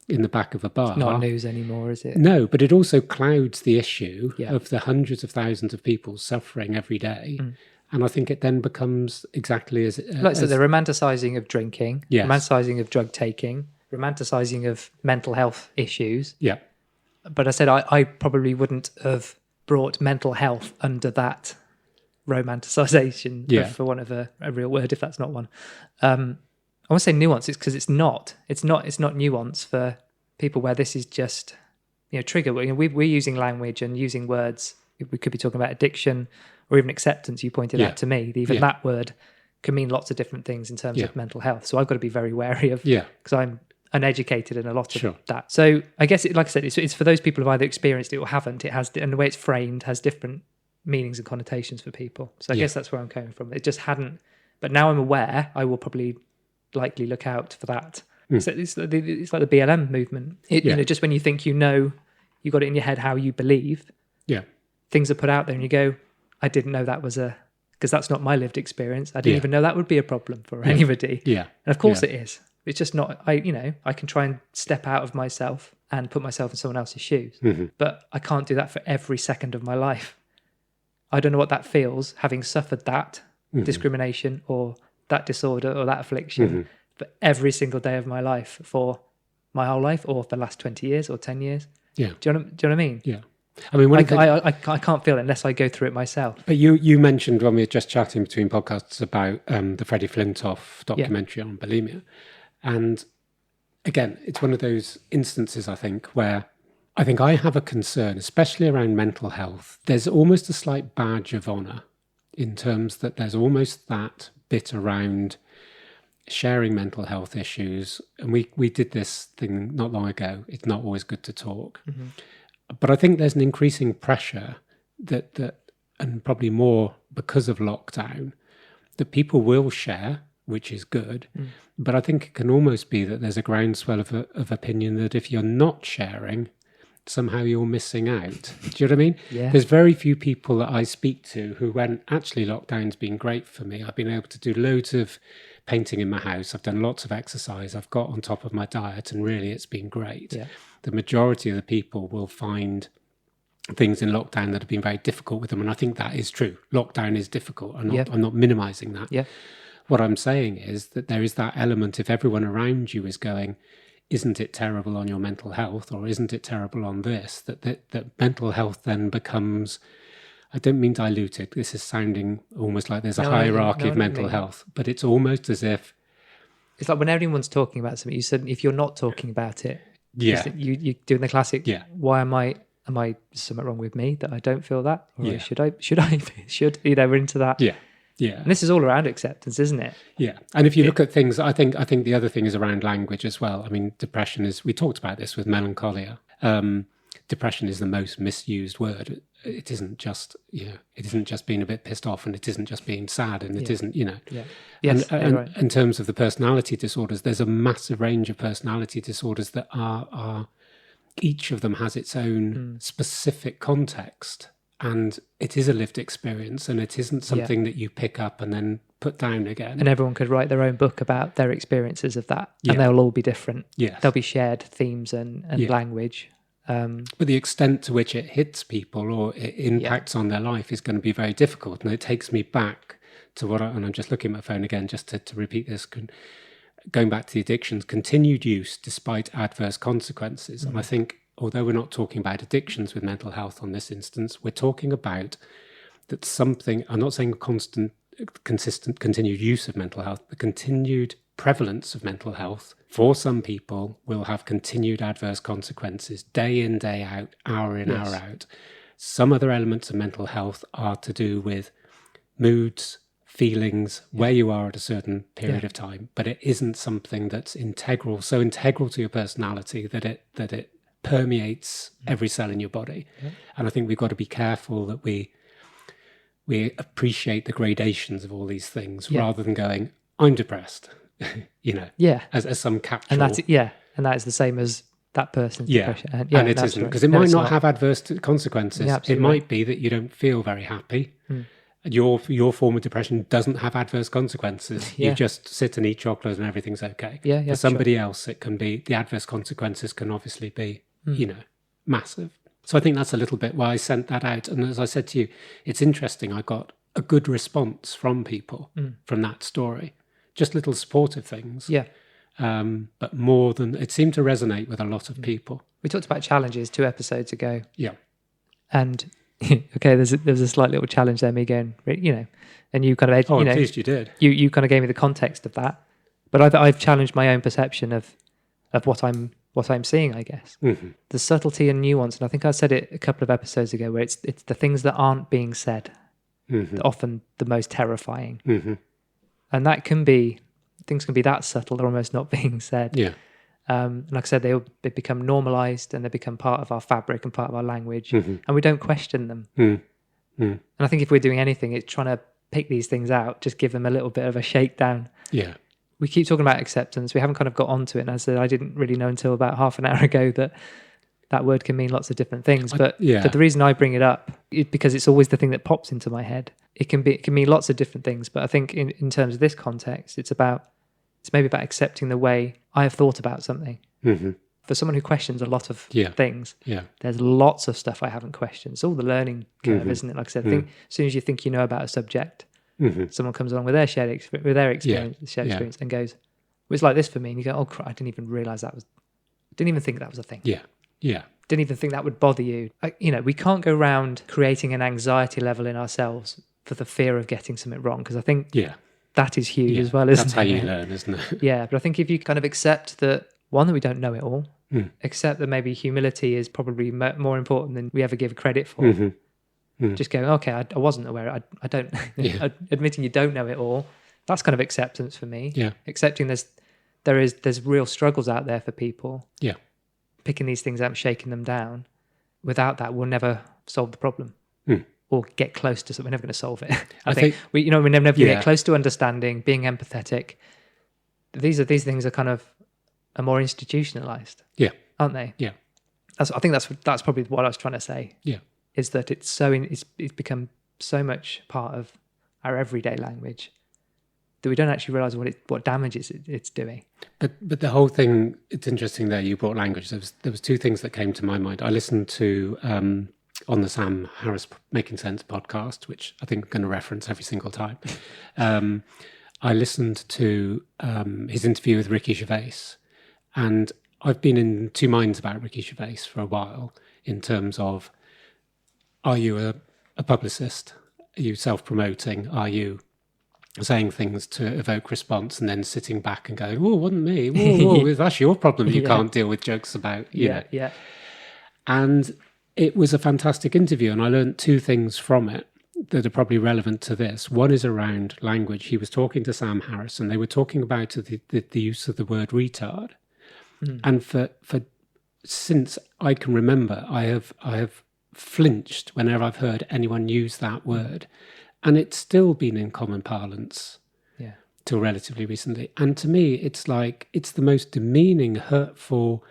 in the back of a bar. It's not news anymore, is it? No, but it also clouds the issue of the hundreds of thousands of people suffering every day. And I think it then becomes exactly as... So the romanticising of drinking, romanticising of drug taking, romanticising of mental health issues. Yeah. But I said I probably wouldn't have brought mental health under that romanticisation, for want of a real word, if that's not one. I want to say nuance. It's because it's not nuance for people where this is just trigger. We're using language and using words. We could be talking about addiction or even acceptance. You pointed out to me, even that word can mean lots of different things in terms of mental health. So I've got to be very wary of because I'm uneducated in a lot of that. So I guess, like I said, it's for those people who've either experienced it or haven't. It has, and the way it's framed has different meanings and connotations for people. So I guess that's where I'm coming from. It just hadn't, but now I'm aware, I will probably likely look out for that. So it's like the BLM movement. Just when you think you got it in your head how you believe, things are put out there and you go, I didn't know that was because that's not my lived experience. I didn't even know that would be a problem for anybody. Yeah. And of course it is. It's just not, I can try and step out of myself and put myself in someone else's shoes, but I can't do that for every second of my life. I don't know what that feels, having suffered that discrimination or that disorder or that affliction for every single day of my life, for my whole life, or for the last 20 years or 10 years. Yeah. Do you know what I mean? Yeah. I mean, I can't feel it unless I go through it myself. But you mentioned when we were just chatting between podcasts about the Freddie Flintoff documentary on bulimia. And again, it's one of those instances, I think, where I think I have a concern, especially around mental health. There's almost a slight badge of honour in terms that there's almost that bit around sharing mental health issues. And we did this thing not long ago. It's not always good to talk. But I think there's an increasing pressure that and probably more because of lockdown, that people will share, which is good. But I think it can almost be that there's a groundswell of opinion that if you're not sharing, somehow you're missing out. Do you know what I mean? Yeah. There's very few people that I speak to who went, actually, lockdown's been great for me. I've been able to do loads of painting in my house. I've done lots of exercise. I've got on top of my diet, and really it's been great. Yeah. The majority of the people will find things in lockdown that have been very difficult with them. And I think that is true. Lockdown is difficult. I'm not minimizing that. Yeah. What I'm saying is that there is that element, if everyone around you is going, isn't it terrible on your mental health, or isn't it terrible on this, that mental health then becomes, I don't mean diluted. This is sounding almost like there's a hierarchy of mental health, but it's almost as if, it's like when everyone's talking about something, you said, if you're not talking about it, yeah, you're doing the classic, why am I something wrong with me that I don't feel that? Or should we're into that. Yeah. Yeah. And this is all around acceptance, isn't it? Yeah. And if you look at things, I think the other thing is around language as well. I mean, depression is, we talked about this with melancholia. Depression is the most misused word. It isn't just, it isn't just being a bit pissed off, and it isn't just being sad, and it isn't, Yeah. Yes, and right. in terms of the personality disorders, there's a massive range of personality disorders that are each of them has its own specific context. And it is a lived experience, and it isn't something that you pick up and then put down again. And everyone could write their own book about their experiences of that, and they'll all be different. Yes. There'll be shared themes and language. But the extent to which it hits people or it impacts on their life is going to be very difficult. And it takes me back to and I'm just looking at my phone again just to repeat this, going back to the addictions, continued use despite adverse consequences. And I think, although we're not talking about addictions with mental health on this instance, we're talking about that something, I'm not saying consistent, continued use of mental health, the continued prevalence of mental health for some people will have continued adverse consequences day in, day out, hour in, hour out. Some other elements of mental health are to do with moods, feelings, where you are at a certain period of time, but it isn't something that's so integral to your personality that it permeates every cell in your body. And I think we've got to be careful that we appreciate the gradations of all these things rather than going, I'm depressed, as some capsule. And and that is the same as that person's depression. And it isn't, because it might not have adverse consequences. It might be that you don't feel very happy. Your form of depression doesn't have adverse consequences. You just sit and eat chocolate and everything's okay. For somebody else, it can be, the adverse consequences can obviously be, massive. So I think that's a little bit why I sent that out. And as I said to you, it's interesting. I got a good response from people from that story. Just little supportive things. Yeah. But more than, it seemed to resonate with a lot of people. We talked about challenges 2 episodes ago. Yeah. And okay, there's a slight little challenge there, me going, and you kind of, I'm pleased you did. You kind of gave me the context of that, but I've challenged my own perception of what I'm seeing, I guess. The subtlety and nuance, and I think I said it a couple of episodes ago, where it's the things that aren't being said that are often the most terrifying, and that can be, things can be that subtle, they're almost not being said. Yeah. Like I said, they become normalized and they become part of our fabric and part of our language, and we don't question them. And I think if we're doing anything, it's trying to pick these things out, just give them a little bit of a shakedown. Yeah. We keep talking about acceptance. We haven't kind of got onto it. And I said, I didn't really know until about half an hour ago that word can mean lots of different things. But the reason I bring it up is because it's always the thing that pops into my head. It can mean lots of different things. But I think in terms of this context, it's about It's maybe about accepting the way I have thought about something. Mm-hmm. For someone who questions a lot of things, there's lots of stuff I haven't questioned. It's all the learning curve, isn't it? Like I said, as soon as you think you know about a subject, someone comes along with their experience, and goes, well, it's like this for me. And you go, oh, I didn't even realize didn't even think that was a thing. Yeah. Didn't even think that would bother you. We can't go around creating an anxiety level in ourselves for the fear of getting something wrong. Because I think that is huge as well, isn't it? That's how you learn, isn't it? Yeah. But I think if you kind of accept that, one, that we don't know it all, accept that maybe humility is probably more important than we ever give credit for. Just go, okay, I wasn't aware. I don't, admitting you don't know it all, that's kind of acceptance for me. Yeah. Accepting there's real struggles out there for people. Yeah. Picking these things out and shaking them down. Without that, we'll never solve the problem or get close to something. We're never going to solve it. I think we're never going to get close to understanding, being empathetic. These things are kind of more institutionalized. Yeah. Aren't they? Yeah. I think that's probably what I was trying to say. Yeah. Is that it's become so much part of our everyday language that we don't actually realize what damage it's doing. But the whole thing, it's interesting there you brought language. There was two things that came to my mind. I listened to on the Sam Harris Making Sense podcast, which I think I'm going to reference every single time. I listened to his interview with Ricky Gervais, and I've been in two minds about Ricky Gervais for a while in terms of, are you a publicist? Are you self-promoting? Are you saying things to evoke response and then sitting back and going, oh, it wasn't me. Whoa, that's your problem. You can't deal with jokes about, you know. Yeah. And it was a fantastic interview, and I learned two things from it that are probably relevant to this. One is around language. He was talking to Sam Harris, and they were talking about the use of the word retard. And for since I can remember, I have flinched whenever I've heard anyone use that word. And it's still been in common parlance till relatively recently. And to me, it's like, it's the most demeaning, hurtful,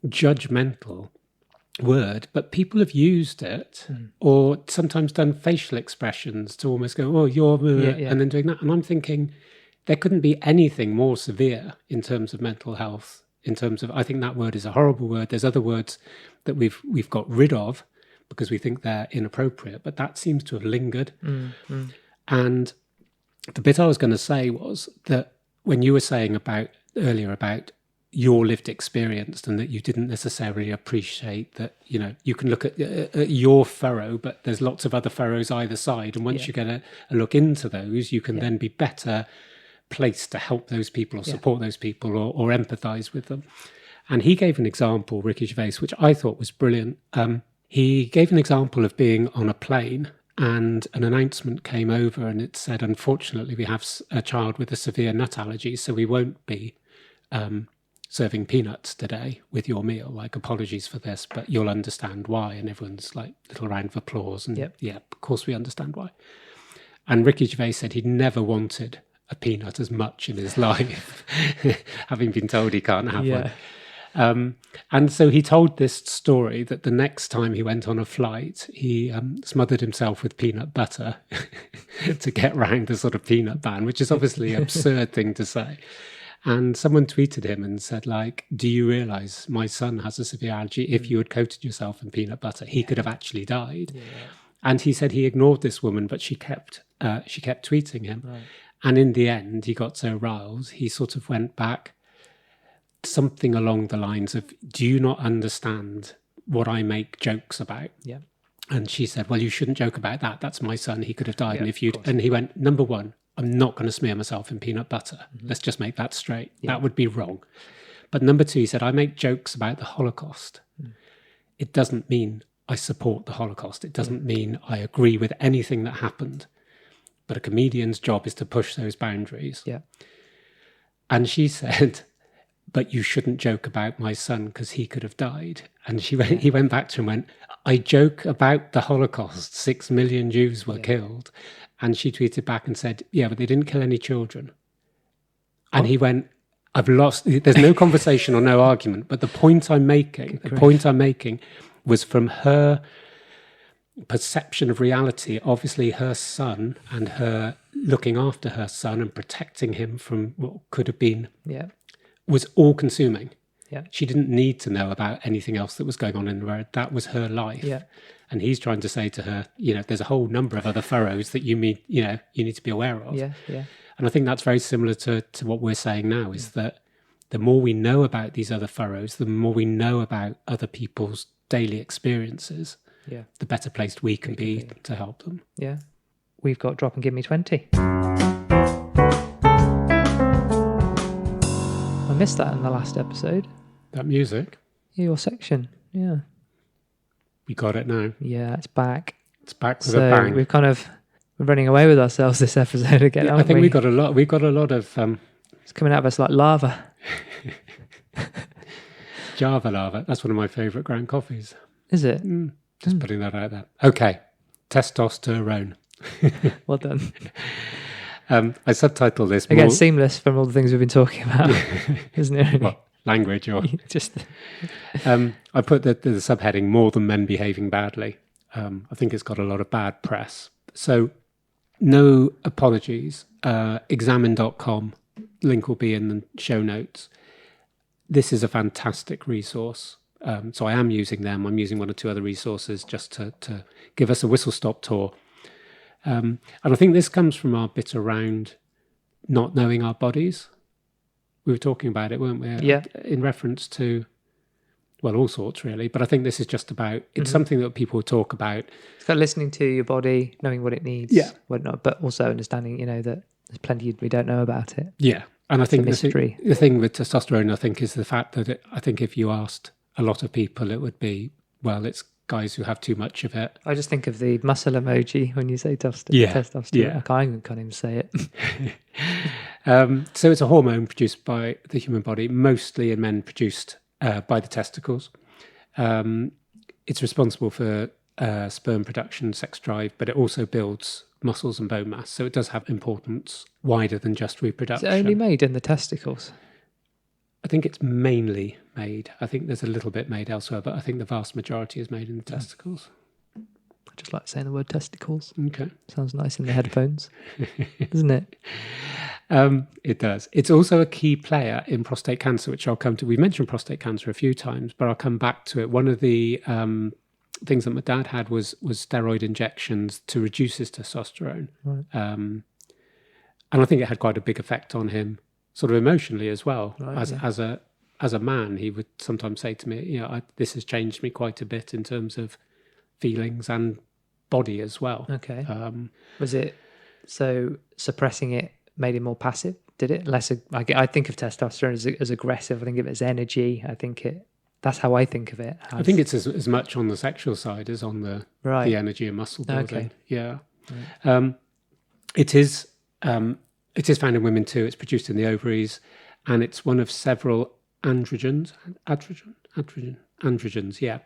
judgmental word, but people have used it or sometimes done facial expressions to almost go, oh, you're, and then doing that. And I'm thinking there couldn't be anything more severe in terms of mental health, in terms of, I think that word is a horrible word. There's other words that we've got rid of because we think they're inappropriate, but that seems to have lingered. And the bit I was going to say was that when you were saying earlier about your lived experience and that you didn't necessarily appreciate that, you know, you can look at your furrow, but there's lots of other furrows either side. And once you get a look into those, you can then be better placed to help those people or support those people or empathize with them. And he gave an example, Ricky Gervais, which I thought was brilliant. He gave an example of being on a plane and an announcement came over and it said, unfortunately, we have a child with a severe nut allergy, so we won't be serving peanuts today with your meal. Like, apologies for this, but you'll understand why. And everyone's like, little round of applause. And of course we understand why. And Ricky Gervais said he'd never wanted a peanut as much in his life, having been told he can't have one. And so he told this story that the next time he went on a flight, he smothered himself with peanut butter to get round the sort of peanut ban, which is obviously an absurd thing to say. And someone tweeted him and said, like, do you realize my son has a severe allergy? If you had coated yourself in peanut butter, he could have actually died. And he said he ignored this woman, but she kept tweeting him. Right. And in the end, he got so riled, he sort of went back, something along the lines of, do you not understand what I make jokes about? Yeah. And she said, well, you shouldn't joke about that. That's my son. He could have died. And he went, number one, I'm not going to smear myself in peanut butter. Let's just make that straight. That would be wrong. But number two, he said, I make jokes about the Holocaust. It doesn't mean I support the Holocaust. It doesn't mean I agree with anything that happened. But a comedian's job is to push those boundaries. Yeah. And she said, but you shouldn't joke about my son because he could have died. And he went back to her and went, I joke about the Holocaust. 6 million Jews were killed. And she tweeted back and said, yeah, but they didn't kill any children. And he went, I've lost, there's no conversation or no argument, but the point I'm making was from her perception of reality. Obviously, her son and her looking after her son and protecting him from what could have been was all consuming. Yeah. She didn't need to know about anything else that was going on in the world. That was her life. Yeah. And he's trying to say to her, there's a whole number of other furrows that you need to be aware of. Yeah. Yeah. And I think that's very similar to what we're saying now, is that the more we know about these other furrows, the more we know about other people's daily experiences, the better placed we can be to help them. Yeah. We've got Drop and Give Me 20. I missed that in the last episode. That music? Yeah, your section. Yeah. We got it now. Yeah, it's back. It's back with a bang. We're running away with ourselves this episode again, I think we got a lot of... it's coming out of us like lava. Java lava. That's one of my favourite ground coffees. Is it? Just putting that out there. Okay. Testosterone. Well done. I subtitled this again, seamless from all the things we've been talking about, isn't it? Really? What, language or just? I put the subheading "More Than Men Behaving Badly." I think it's got a lot of bad press. So, no apologies. Examine.com, link will be in the show notes. This is a fantastic resource. So I am using them. I'm using one or two other resources just to give us a whistle-stop tour. And I think this comes from our bit around not knowing our bodies. We were talking about it, weren't we? Yeah. In reference to, well, all sorts really. But I think this is just about, it's something that people talk about. It's got listening to your body, knowing what it needs, whatnot, but also understanding, that there's plenty we don't know about it. Yeah. And I think the thing with testosterone, I think, is the fact that I think if you asked a lot of people, it would be, well, it's guys who have too much of it. I just think of the muscle emoji when you say testosterone. Yeah. I can't even say it. So it's a hormone produced by the human body, mostly in men, produced by the testicles. It's responsible for sperm production, sex drive, but it also builds muscles and bone mass. So it does have importance wider than just reproduction. Is it only made in the testicles? I think it's mainly made. I think there's a little bit made elsewhere, but I think the vast majority is made in the testicles. I just like saying the word testicles. Okay. Sounds nice in the headphones, doesn't it? It does. It's also a key player in prostate cancer, which I'll come to. We've mentioned prostate cancer a few times, but I'll come back to it. One of the things that my dad had was steroid injections to reduce his testosterone. Right. And I think it had quite a big effect on him, sort of emotionally as well. Right, As a man, he would sometimes say to me, this has changed me quite a bit in terms of feelings and body as well. Okay. Was it so suppressing it made him more passive? Did it less? I think of testosterone as aggressive. I think of it as energy. That's how I think of it. I think it's as much on the sexual side as on the energy and muscle building. Okay. Yeah. Right. It is found in women too. It's produced in the ovaries, and it's one of several androgens. Yeah.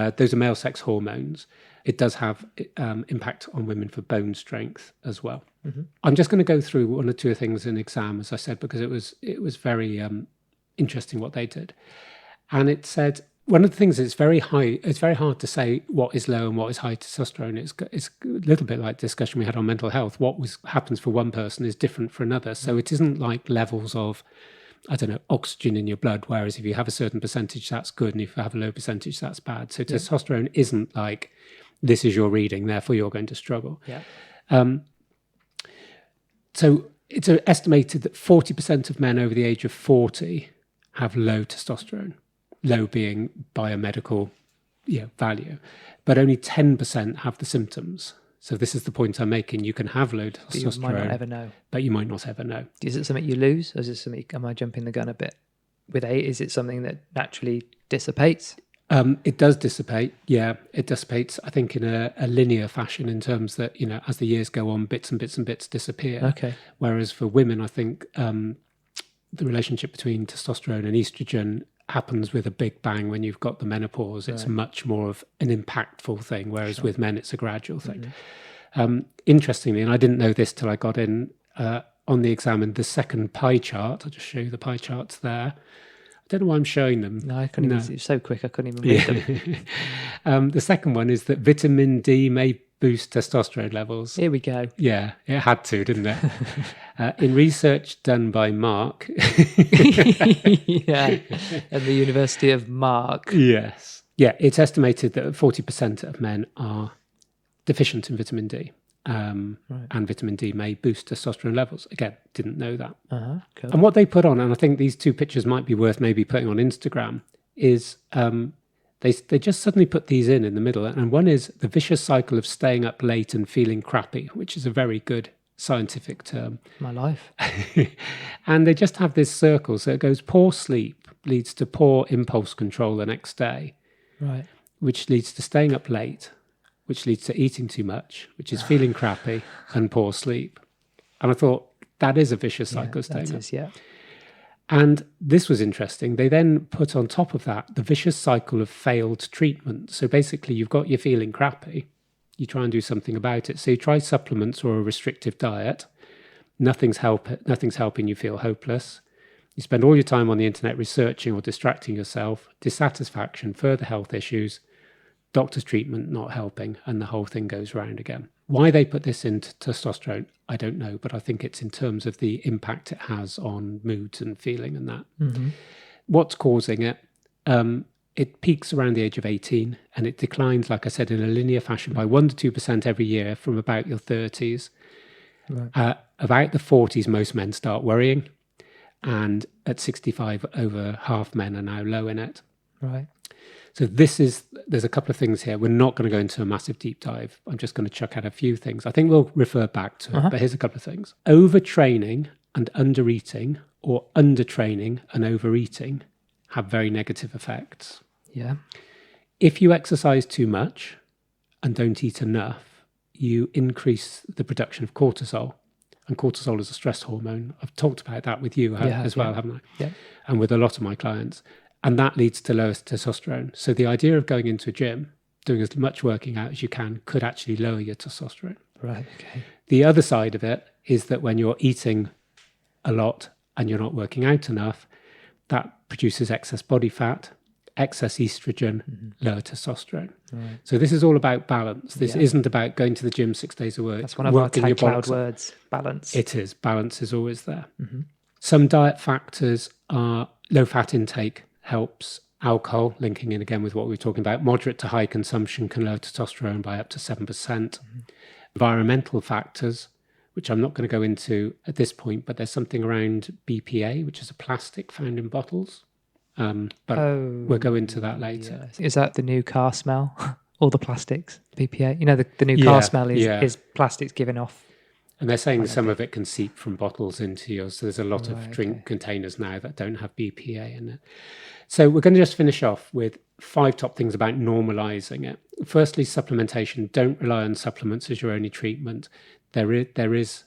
Those are male sex hormones. It does have impact on women for bone strength as well. Mm-hmm. I'm just going to go through one or two things in exam, as I said, because it was very interesting what they did. And it said, one of the things is very high. It's very hard to say what is low and what is high testosterone. It's a little bit like the discussion we had on mental health. What happens for one person is different for another. So it isn't like levels of, I don't know, oxygen in your blood, whereas if you have a certain percentage, that's good. And if you have a low percentage, that's bad. So testosterone isn't like, this is your reading, therefore you're going to struggle. Yeah. So it's estimated that 40% of men over the age of 40 have low testosterone. Low being biomedical value, but only 10% have the symptoms. So this is the point I'm making. You can have low testosterone, but you might not ever know. But you might not ever know. Is it something you lose, or is it something? Am I jumping the gun a bit? Is it something that naturally dissipates? It does dissipate. Yeah, it dissipates. I think in a linear fashion, in terms that as the years go on, bits and bits and bits disappear. Okay. Whereas for women, I think the relationship between testosterone and estrogen happens with a big bang when you've got the menopause. It's much more of an impactful thing, whereas with men it's a gradual thing. Mm-hmm. Interestingly, and I didn't know this till I got in on the exam, and the second pie chart, I'll just show you the pie charts there. don't know why I'm showing them. No, I couldn't even. It's so quick, I couldn't even read them. The second one is that vitamin D may boost testosterone levels. Here we go. Yeah, it had to, didn't it? In research done by Mark. Yeah, at the University of Mark. Yes. Yeah, it's estimated that 40% of men are deficient in vitamin D. And vitamin D may boost testosterone levels. Again, didn't know that. Cool. And what they put on, and I think these two pictures might be worth maybe putting on Instagram, is they just suddenly put these in the middle. And one is the vicious cycle of staying up late and feeling crappy, which is a very good scientific term. My life. And they just have this circle. So it goes poor sleep leads to poor impulse control the next day, Right. which leads to staying up late, which leads to eating too much, which is feeling crappy and poor sleep. And I thought, that is a vicious cycle of staying up. Yeah. And this was interesting. They then put on top of that the vicious cycle of failed treatment. So basically, you've got you feeling crappy. You try and do something about it. So you try supplements or a restrictive diet. Nothing's helping you feel hopeless. You spend all your time on the internet researching or distracting yourself. Dissatisfaction, further health issues, doctor's treatment not helping, and the whole thing goes round again. Why they put this into testosterone, I don't know, but I think it's in terms of the impact it has on moods and feeling and that. Mm-hmm. What's causing it? It peaks around the age of 18 and it declines, like I said, in a linear fashion by 1 to 2% every year from about your 30s. Right. About the 40s, most men start worrying. And at 65, over half men are now low in it. Right. So there's a couple of things here. We're not going to go into a massive deep dive. I'm just going to chuck out a few things. I think we'll refer back to it, but here's a couple of things. Overtraining and undereating, or undertraining and overeating, have very negative effects. Yeah. If you exercise too much and don't eat enough, you increase the production of cortisol. And cortisol is a stress hormone. I've talked about that with you as well, haven't I? Yeah. And with a lot of my clients. And that leads to lower testosterone. So the idea of going into a gym, doing as much working out as you can, could actually lower your testosterone. Right. Okay. The other side of it is that when you're eating a lot and you're not working out enough, that produces excess body fat, excess estrogen, lower testosterone. Right. So this is all about balance. This isn't about going to the gym 6 days a week. That's one of our tag cloud words, balance. It is. Balance is always there. Mm-hmm. Some diet factors are low fat intake helps. Alcohol, linking in again with what we were talking about, moderate to high consumption can lower testosterone by up to 7%. Environmental factors, which I'm not going to go into at this point, but there's something around BPA, which is a plastic found in bottles. But we'll go into that later. Yes. Is that the new car smell? All the plastics, BPA? You know, the new car smell is plastics giving off. And they're saying some of it can seep from bottles into yours. So there's a lot of drink containers now that don't have BPA in it. So we're going to just finish off with 5 top things about normalizing it. Firstly, supplementation. Don't rely on supplements as your only treatment. There is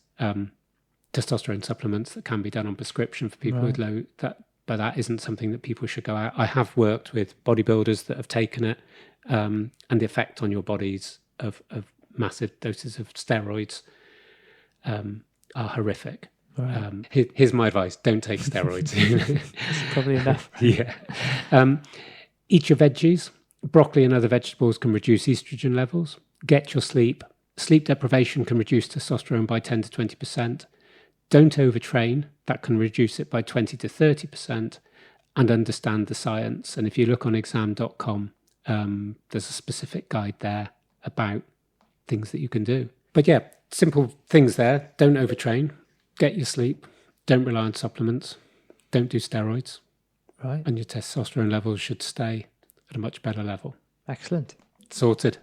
testosterone supplements that can be done on prescription for people with low, but that isn't something that people should go out. I have worked with bodybuilders that have taken it, and the effect on your bodies of massive doses of steroids are horrific. Right. Here's my advice: don't take steroids. That's probably enough. Yeah. Eat your veggies. Broccoli and other vegetables can reduce estrogen levels. Get your sleep. Sleep deprivation can reduce testosterone by 10 to 20%. Don't overtrain. That can reduce it by 20 to 30%. And understand the science. And if you look on exam.com, there's a specific guide there about things that you can do. But yeah, simple things there. Don't overtrain. Get your sleep. Don't rely on supplements. Don't do steroids. Right. And your testosterone levels should stay at a much better level. Excellent. Sorted.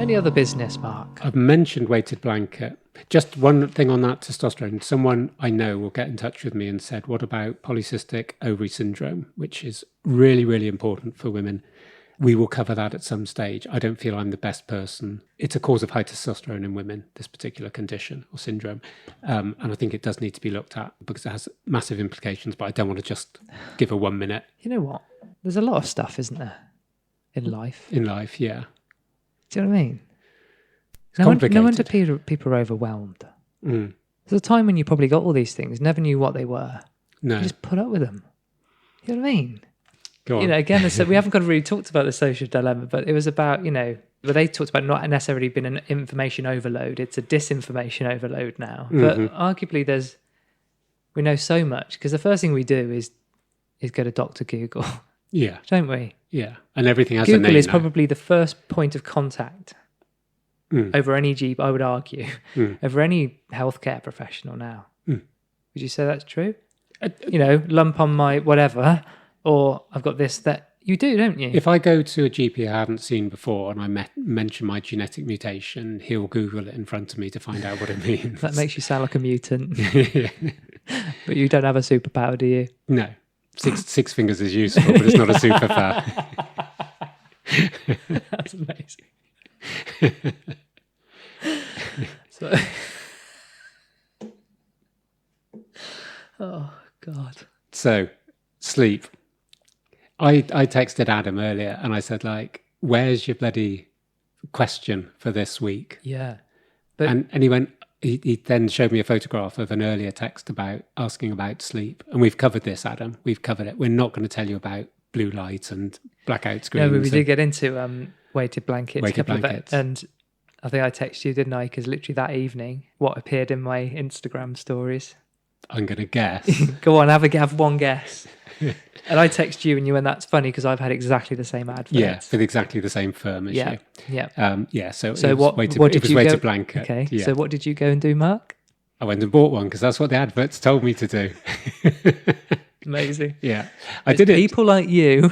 Any other business, Mark? I've mentioned weighted blanket. Just one thing on that testosterone. Someone I know will get in touch with me and said, what about polycystic ovary syndrome, which is really, really important for women. We will cover that at some stage. I don't feel I'm the best person. It's a cause of high testosterone in women, this particular condition or syndrome. And I think it does need to be looked at because it has massive implications, but I don't want to just give a 1 minute. You know what? There's a lot of stuff, isn't there, in life? In life, yeah. Do you know what I mean? It's complicated. No wonder people are overwhelmed. Mm. There's a time when you probably got all these things, never knew what they were. No. You just put up with them. You know what I mean? Go on. You know, again, so we haven't got really talked about the social dilemma, but it was about, but they talked about not necessarily been an information overload. It's a disinformation overload now. But arguably we know so much because the first thing we do is go to Dr. Google. Yeah. Don't we? Yeah. And everything has a name Google is now. probably the first point of contact over any I would argue, over any healthcare professional now. Would you say that's true? Lump on my whatever, or I've got this, that. You do, don't you? If I go to a GP I haven't seen before and I mention my genetic mutation, he'll Google it in front of me to find out what it means. That makes you sound like a mutant. But you don't have a superpower, do you? No. Six fingers is useful, but it's not a superpower. That's amazing. So, oh, God. So, sleep. I texted Adam earlier and I said, where's your bloody question for this week? Yeah. And he went, he then showed me a photograph of an earlier text asking about sleep. And we've covered this, Adam. We've covered it. We're not going to tell you about blue light and blackout screens. No, but we did get into weighted blankets. Weighted blankets. And I think I texted you, didn't I? Because literally that evening, what appeared in my Instagram stories. I'm going to guess. Go on, have one guess. And I text you and you went, that's funny because I've had exactly the same advert. Yeah, with exactly the same firm as you. Yeah. So what did you weighted blanket. Okay, yeah. So what did you go and do, Mark? I went and bought one because that's what the adverts told me to do. Amazing. Yeah. I did it. People like you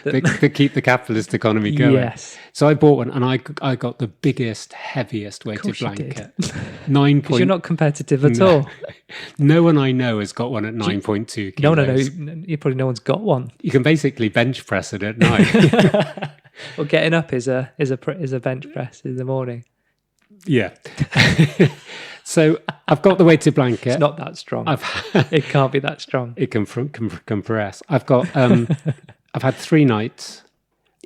that keep the capitalist economy going. Yes. So I bought one and I got the biggest, heabest weighted blanket. 9 Because you're not competitive at all. No one I know has got one at 9.2 kilos. No. You probably no one's got one. You can basically bench press it at night. Well, getting up is a bench press in the morning. Yeah. So I've got the weighted blanket. It's not that strong. It can't be that strong. It can compress. I've got. I've had 3 nights.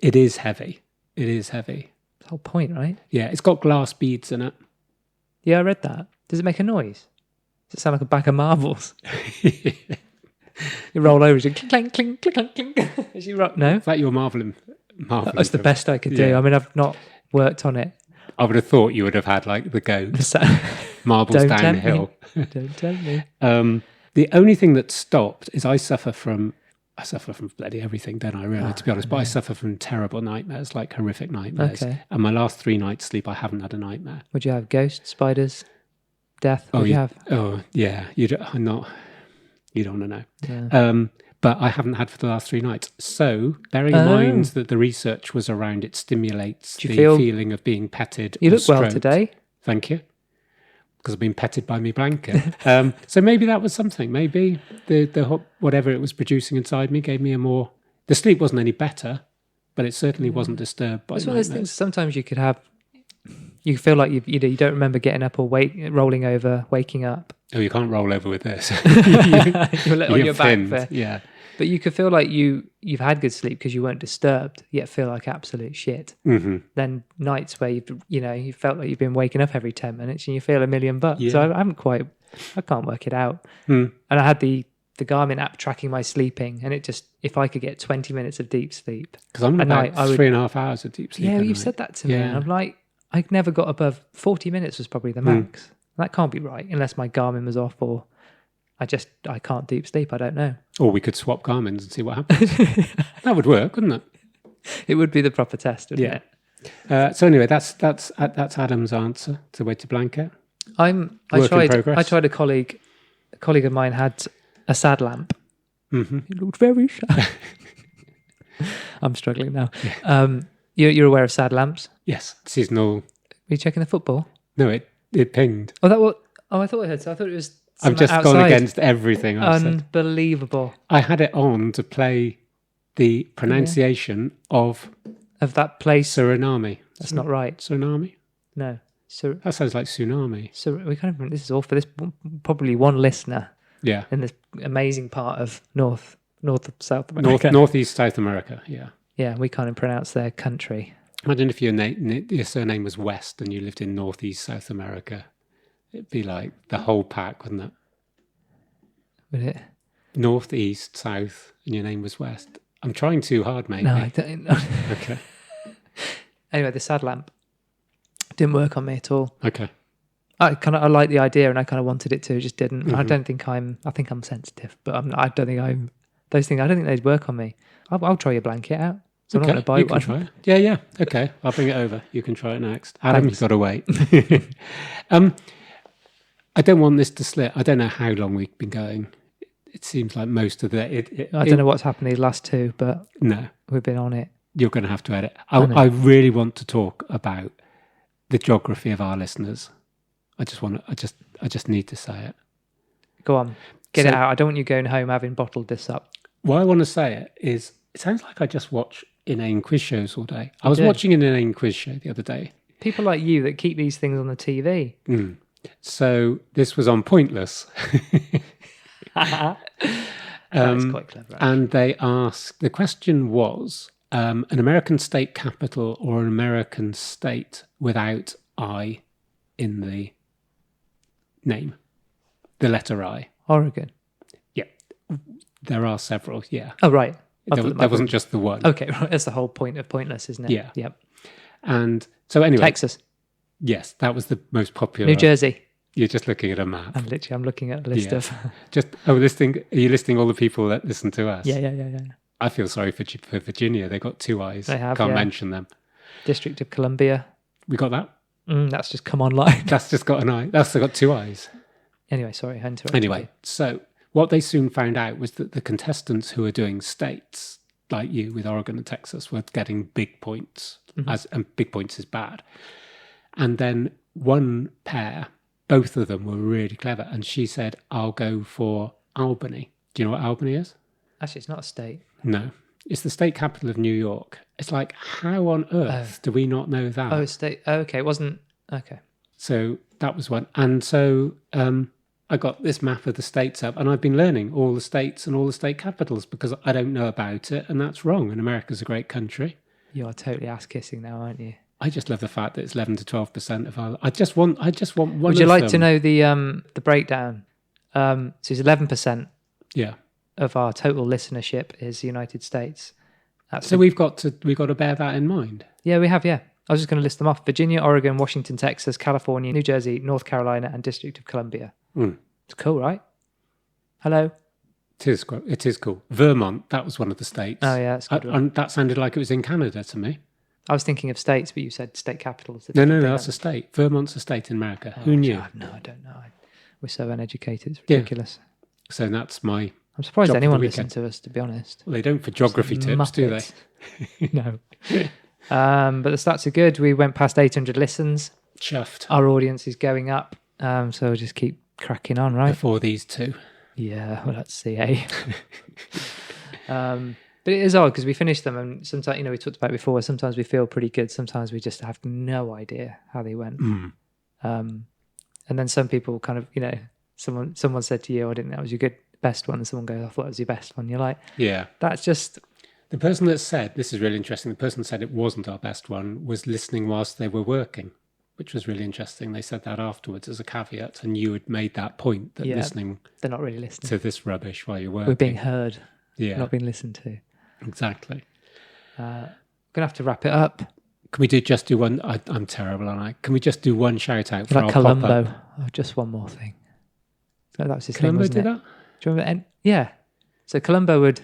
It is heavy. It's the whole point, right? Yeah, it's got glass beads in it. Yeah, I read that. Does it make a noise? Does it sound like a bag of marbles? You roll over, you clink, clink, clink, clink. As you rock. No, Is that your marveling? That's the best I could do. Yeah. I mean, I've not worked on it. I would have thought you would have had the goat marbles Don't downhill. Don't tell me. The only thing that stopped is I suffer from bloody everything, don't I, really, to be honest? But I suffer from terrible nightmares, horrific nightmares. Okay. And my last 3 nights sleep, I haven't had a nightmare. Would you have ghosts, spiders, death? What would you have? Oh, yeah. You don't want to know. Yeah. But I haven't had for the last 3 nights. So, bearing in mind that the research was around it stimulates the feeling of being petted. You look stroked. well today. Thank you. Because I've been petted by my blanket. So maybe that was something. Maybe the whatever it was producing inside me gave me the sleep wasn't any better, but it certainly wasn't disturbed by It's nightmares. one of those things. Sometimes you feel like you don't remember getting up or rolling over, waking up. Oh, you can't roll over with this. You're on your back there. Yeah. But you could feel like you've had good sleep because you weren't disturbed, yet feel like absolute shit. Mm-hmm. Then nights where you felt like you've been waking up every 10 minutes and you feel $1 million. Yeah. So I can't work it out. Mm. And I had the Garmin app tracking my sleeping, and it just, if I could get 20 minutes of deep sleep. Because I'm about 3.5 hours of deep sleep. Yeah, you've said that to me. And I'm like, I never got above 40 minutes was probably the max. That can't be right unless my Garmin was off or I can't deep sleep. I don't know. Or we could swap Garmins and see what happens. That would work, wouldn't it? It would be the proper test, wouldn't it? So anyway, that's Adam's answer to weighted blanket. I progress. tried a colleague of mine had a sad lamp. Mm-hmm. It looked very sad. I'm struggling now. Yeah. You're aware of sad lamps? Yes, seasonal. Were you checking the football? No, it pinged. I thought it had. So I thought it was. I've just outside. gone against everything I've said. Unbelievable. I had it on to play the pronunciation of that place. Suriname. That's not right. Suriname? No. That sounds like tsunami. So this is all for this probably one listener. Yeah. In this amazing part of North South America. Northeast South America, yeah. Yeah, we can't even pronounce their country. Imagine if your surname was West and you lived in Northeast South America. It'd be like the whole pack, wouldn't it? Would it? North, east, south, and your name was West. I'm trying too hard, mate. No, I don't. Okay. Anyway, the sad lamp didn't work on me at all. Okay. I like the idea, and I kind of wanted it to, it just didn't. I don't think I think I'm sensitive, but I don't think I'm those things. I don't think they'd work on me. I'll try your blanket out. So I'm not going to buy you one. can try it. Yeah. Okay, I'll bring it over. You can try it next. Adam, you've got to wait. I don't want this to slip. I don't know how long we've been going. It seems like most of the... I don't know what's happened these last two, but no, we've been on it. You're going to have to edit. I really want to talk about the geography of our listeners. I just need to say it. Go on, get it out. I don't want you going home having bottled this up. Why I want to say it is, it sounds like I just watch inane quiz shows all day. I was watching an inane quiz show the other day. People like you that keep these things on the TV. So this was on Pointless. That's quite clever. Actually. And they asked, the question was, an American state capital or an American state without I in the name, the letter I. Oregon. Yeah, there are several. Yeah. Oh right. There wasn't just the one. Okay, right. That's the whole point of Pointless, isn't it? Yeah. Yep. And so anyway, Texas. Yes, that was the most popular. New Jersey. You're just looking at a map. I'm looking at a list of. Are you listing all the people that listen to us? Yeah. I feel sorry for Virginia. They got two eyes. They have. Can't mention them. District of Columbia. We got that. That's just come online. That's just got an eye. That's got two eyes. Anyway, sorry, I interrupted. Anyway, so what they soon found out was that the contestants who were doing states, like you with Oregon and Texas, were getting big points, and big points is bad. And then one pair, both of them were really clever, and she said, "I'll go for Albany." Do you know what Albany is? Actually, it's not a state. No, it's the state capital of New York. It's like, how on earth do we not know that? Oh, it's state. Oh, okay, it wasn't. Okay. So that was one. And so I got this map of the states up, and I've been learning all the states and all the state capitals because I don't know about it, and that's wrong. And America's a great country. You are totally ass kissing now, aren't you? I just love the fact that it's 11 to 12% of our. I just want one. Would you like to know the breakdown? So it's 11%. Yeah. Of our total listenership is the United States. So we've got to bear that in mind. Yeah, we have. Yeah, I was just going to list them off: Virginia, Oregon, Washington, Texas, California, New Jersey, North Carolina, and District of Columbia. It's cool, right? Hello. It is cool. Vermont, that was one of the states. Oh yeah, that's good. And that sounded like it was in Canada to me. I was thinking of states, but you said state capitals. No, that's a state. Vermont's a state in America. Who knew? No, I don't know. We're so uneducated. It's ridiculous. Yeah. So that's my. I'm surprised anyone listens to us, to be honest. Well, they don't for geography tips, do they? No. But the stats are good. We went past 800 listens. Chuffed. Our audience is going up. So we'll just keep cracking on, right? Before these two. Yeah, well, let's see, eh? But it is odd because we finish them, and sometimes, we talked about it before, sometimes we feel pretty good. Sometimes we just have no idea how they went. And then some people kind of, someone said to you, I didn't think that was your best one. And someone goes, I thought it was your best one. You're like, yeah, that's just... The person that said, this is really interesting, the person that said it wasn't our best one was listening whilst they were working, which was really interesting. They said that afterwards as a caveat, and you had made that point that listening... They're not really listening to this rubbish while you're working. We're being heard, not being listened to. Exactly. We're going to have to wrap it up. Can we just do one? I'm terrible, aren't I? Can we just do one shout out for like our Columbo? pop-up? Oh, just one more thing. That was his Columbo thing, wasn't did it? that? Do you remember? Yeah. So Columbo would...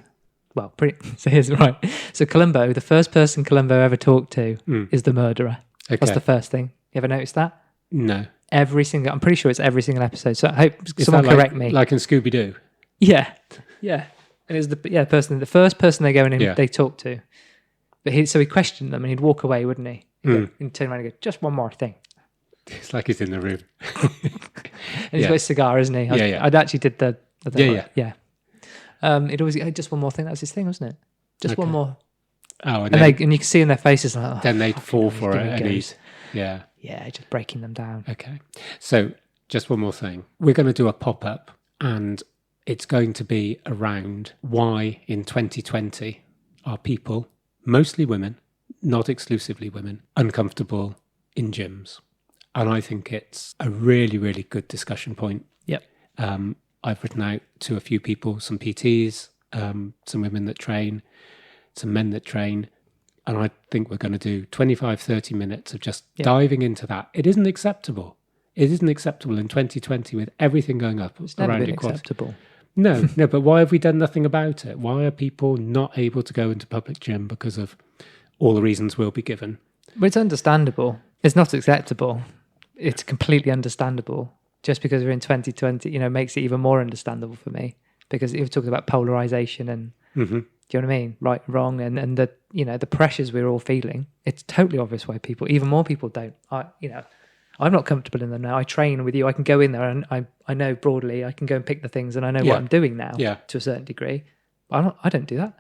Well, so here's right. So Columbo, the first person Columbo ever talked to is the murderer. Okay. That's the first thing. You ever noticed that? No. I'm pretty sure it's every single episode. So I hope someone correct me. Like in Scooby-Doo? Yeah. Yeah. And it was the first person they go in they talk to. But he questioned them and he'd walk away, wouldn't he? He'd turn around and go, just one more thing. It's like he's in the room. And he's got his cigar, isn't he? I'd actually did the yeah. He'd always go, just one more thing. That was his thing, wasn't it? Just one more. Oh, and you can see in their faces like, then they'd fall for it. And just breaking them down. Okay. So just one more thing. We're going to do a pop-up, and it's going to be around why in 2020 are people, mostly women, not exclusively women, uncomfortable in gyms. And I think it's a really, really good discussion point. Yep. I've written out to a few people, some PTs, some women that train, some men that train. And I think we're going to do 25, 30 minutes of just diving into that. It isn't acceptable. It isn't acceptable in 2020 with everything going up It's never around been equality. acceptable. No, but why have we done nothing about it? Why are people not able to go into public gym because of all the reasons we'll be given? But it's understandable. It's not acceptable. It's completely understandable. Just because we're in 2020, makes it even more understandable for me. Because you're talking about polarization and, do you know what I mean? Right, wrong, and the the pressures we're all feeling. It's totally obvious why even more people don't. I'm not comfortable in them now. I train with you. I can go in there and I know broadly. I can go and pick the things and I know what I'm doing now to a certain degree. But I don't do that.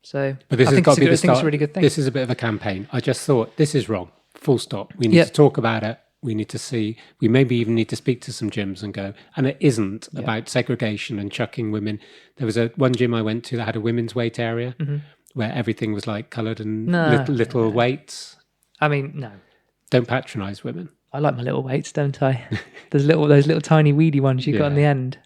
So but this I think it's a really good thing. This is a bit of a campaign. I just thought this is wrong. Full stop. We need to talk about it. We need to see. We maybe even need to speak to some gyms and go. And it isn't about segregation and chucking women. There was one gym I went to that had a women's weight area where everything was like coloured and little weights. I mean, no. Don't patronise women. I like my little weights, don't I? Those little tiny weedy ones you got on the end.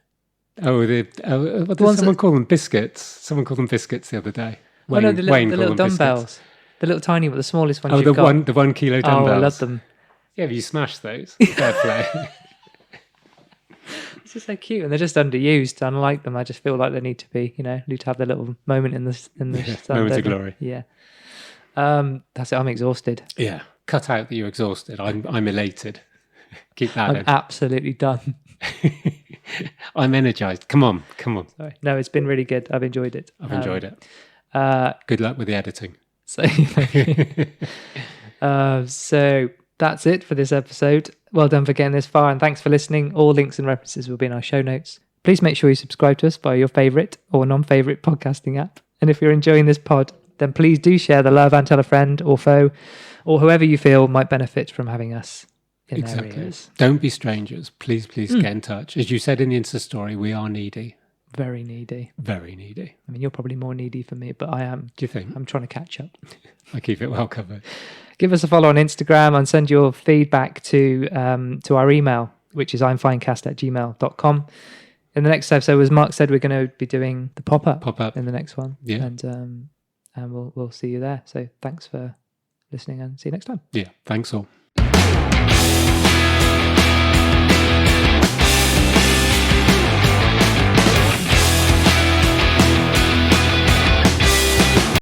Oh, what did someone call them? Biscuits. Someone called them biscuits the other day. Wayne, the little dumbbells. Biscuits. The little tiny, the smallest ones. The 1 kilo dumbbells. Oh, I love them. Yeah, but you smash those. Fair play. It's just so cute, and they're just underused. I like them. I just feel like they need to be, need to have their little moment in the sun. Moment of glory. Yeah. That's it. I'm exhausted. Yeah. Cut out that you're exhausted. I'm elated. Keep that in. I'm absolutely done. I'm energized. Come on. Sorry. No, it's been really good. I've enjoyed it. I've enjoyed it. Good luck with the editing. So that's it for this episode. Well done for getting this far, and thanks for listening. All links and references will be in our show notes. Please make sure you subscribe to us via your favourite or non-favourite podcasting app. And if you're enjoying this pod, then please do share the love and tell a friend or foe or whoever you feel might benefit from having us in their ears. Don't be strangers. Please get in touch. As you said in the Insta story, we are needy. Very needy. Very needy. I mean, you're probably more needy for me, but I am. Do you think? I'm trying to catch up. I keep it well covered. Give us a follow on Instagram and send your feedback to our email, which is imfinecast@gmail.com. In the next episode, as Mark said, we're going to be doing the pop-up in the next one. Yeah. And we'll see you there. So thanks for listening and see you next time. Yeah. Thanks all.